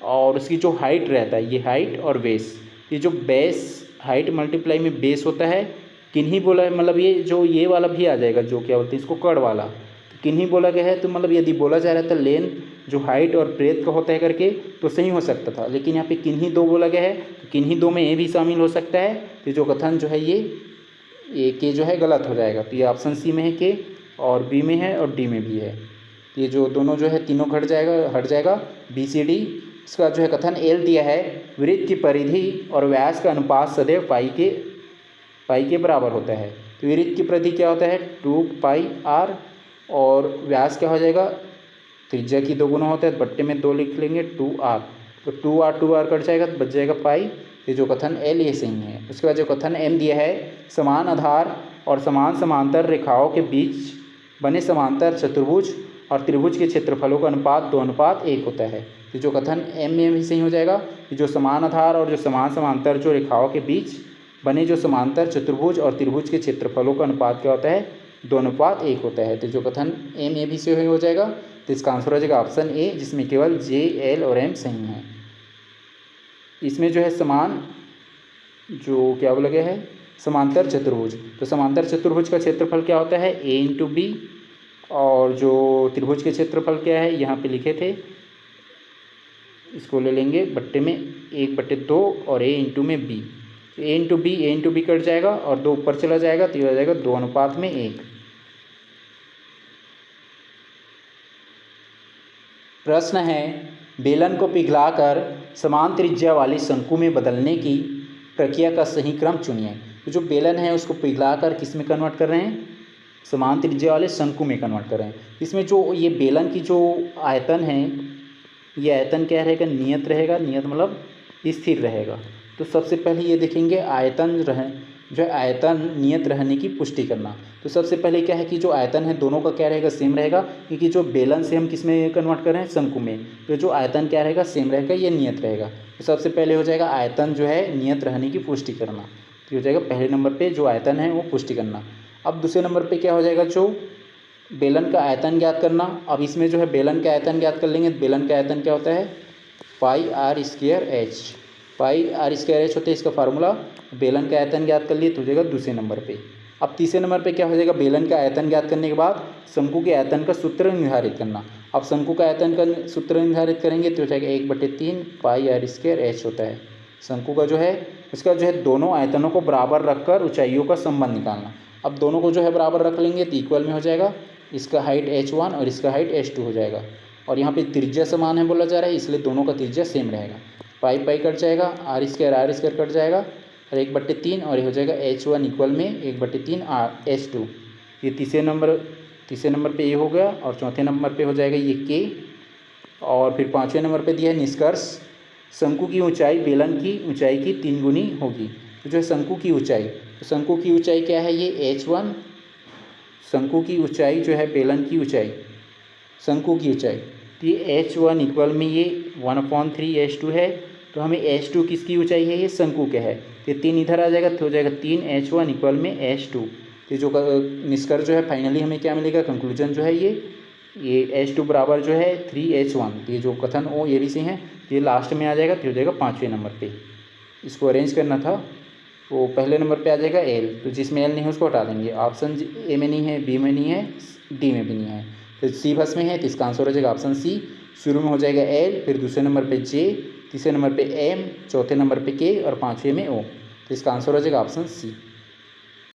और उसकी जो हाइट रहता है, ये हाइट और बेस, ये जो बेस हाइट मल्टीप्लाई में बेस होता है, किन्हीं बोला है, मतलब ये वाला भी आ जाएगा, जो क्या बोलते हैं इसको कड़ वाला, तो किन्हीं बोला गया है, तो मतलब यदि बोला जा रहा था लेंथ जो हाइट और ब्रेथ का होता है करके तो सही हो सकता था, लेकिन यहाँ पे किन्हीं दो बोला गया है, तो किन्हीं दो में ए भी शामिल हो सकता है, तो जो कथन जो है ये के जो है गलत हो जाएगा। तो ये ऑप्शन सी में है के, और बी में है और डी में भी है, ये जो दोनों जो है तीनों हट जाएगा बी सी डी। इसका जो है कथन एल दिया है, वृत्त की परिधि और व्यास का अनुपात सदैव पाई के बराबर होता है, तो वृत्त की परिधि क्या होता है 2πr, और व्यास क्या हो जाएगा, त्रिज्या की 2 गुना होता है, बट्टे में 2 लिख लेंगे 2r, तो 2r कट जाएगा तो बच जाएगा पाई, ये जो कथन एल ये सही है। उसके बाद जो कथन एम दिया है, समान आधार और समान समांतर रेखाओं के बीच बने समांतर चतुर्भुज और त्रिभुज के क्षेत्रफलों का अनुपात 2:1 होता है, तो जो कथन एम में भी सही हो जाएगा कि जो समान आधार और जो समान समांतर जो रेखाओं के बीच बने जो समांतर चतुर्भुज और त्रिभुज के क्षेत्रफलों का अनुपात क्या होता है 2:1 होता है, तो जो कथन एम ए भी से हो जाएगा, तो इसका आंसर हो जाएगा ऑप्शन ए, जिसमें केवल जे एल और एम सही हैं। इसमें जो है समान जो क्या बोला गया है समांतर चतुर्भुज, तो समांतर चतुर्भुज का क्षेत्रफल क्या होता है ए इंटू बी, और जो त्रिभुज के क्षेत्रफल क्या है यहाँ पे लिखे थे, इसको ले लेंगे बट्टे में 1/2 और ए इंटू में बी, ए इंटू बी कट जाएगा और 2 ऊपर चला जाएगा, तो ये हो जाएगा 2:1। प्रश्न है, बेलन को पिघलाकर समान त्रिज्या वाली शंकु में बदलने की प्रक्रिया का सही क्रम चुनिए। तो जो बेलन है उसको पिघलाकर किस में कन्वर्ट कर रहे हैं, समान त्रिज्या वाले शंकु में कन्वर्ट कर रहे हैं। इसमें जो ये बेलन की जो आयतन है, ये आयतन क्या रहेगा, नियत रहेगा, नियत मतलब स्थिर रहेगा। तो सबसे पहले ये देखेंगे आयतन नियत रहने की पुष्टि करना। तो सबसे पहले क्या है कि जो आयतन है दोनों का क्या रहेगा, सेम रहेगा, क्योंकि जो बेलन से हम किस में कन्वर्ट कर रहे हैं, शंकु में, तो जो आयतन क्या रहेगा सेम रहेगा, ये नियत रहेगा। तो सबसे पहले हो जाएगा आयतन जो है नियत रहने की पुष्टि करना, तो हो जाएगा पहले नंबर पर जो आयतन है वो पुष्टि करना। अब दूसरे नंबर पर क्या हो जाएगा, जो बेलन का आयतन ज्ञात करना। अब इसमें जो है बेलन का आयतन ज्ञात कर लेंगे, बेलन का आयतन क्या होता है πr²h, πr² होता है इसका फार्मूला। बेलन का आयतन ज्ञात कर लिए तो हो जाएगा दूसरे नंबर पे। अब तीसरे नंबर पे क्या हो जाएगा, बेलन का आयतन ज्ञात करने के बाद शंकु के आयतन का सूत्र निर्धारित करना। अब शंकु का आयतन का सूत्र निर्धारित करेंगे तो हो जाएगा 1/3 πr² होता है शंकु का जो है। इसका जो है दोनों आयतनों को बराबर रखकर ऊंचाइयों का संबंध निकालना। अब दोनों को जो है बराबर रख लेंगे तो इक्वल में हो जाएगा, इसका हाइट h1 और इसका हाइट h2 हो जाएगा, और यहाँ पे त्रिज्या समान है बोला जा रहा है, इसलिए दोनों का त्रिज्या सेम रहेगा। पाई कट जाएगा, r² कट जाएगा और 1/3, और ये हो जाएगा h1 इक्वल में 1/3 h2। ये तीसरे नंबर पे ये हो गया, और चौथे नंबर पे हो जाएगा ये k, और फिर पाँचवें नंबर पे दिया है निष्कर्ष, शंकु की ऊंचाई बेलन की ऊंचाई की 3 गुनी होगी। तो जो है शंकु की ऊंचाई, तो शंकु की ऊंचाई क्या है, ये h1, शंकु की ऊंचाई जो है बेलन की ऊंचाई, शंकु की ऊंचाई, तो ये h1 इक्वल में ये 1/3 h2 है। तो हमें h2 किसकी ऊंचाई है, ये शंकु के है, तो 3 इधर आ जाएगा तो हो जाएगा 3 h1 इक्वल में h2। तो जो निष्कर्ष जो है फाइनली हमें क्या मिलेगा, कंक्लूजन जो है ये h2 बराबर जो है 3h1। तो ये जो कथन ओ ये भी सही है, ये लास्ट में आ जाएगा तो हो जाएगा 5वें नंबर पे। इसको अरेंज करना था, तो पहले नंबर पे आ जाएगा एल, तो जिसमें एल नहीं है उसको हटा देंगे। ऑप्शन ए में नहीं है, बी में नहीं है, डी में भी नहीं है, तो सी बस में है, तो इसका आंसर हो जाएगा ऑप्शन सी। शुरू में हो जाएगा एल, फिर दूसरे नंबर पे जे, तीसरे नंबर पे एम, चौथे नंबर पे के और पाँचवें में ओ, तो इसका आंसर हो जाएगा ऑप्शन सी।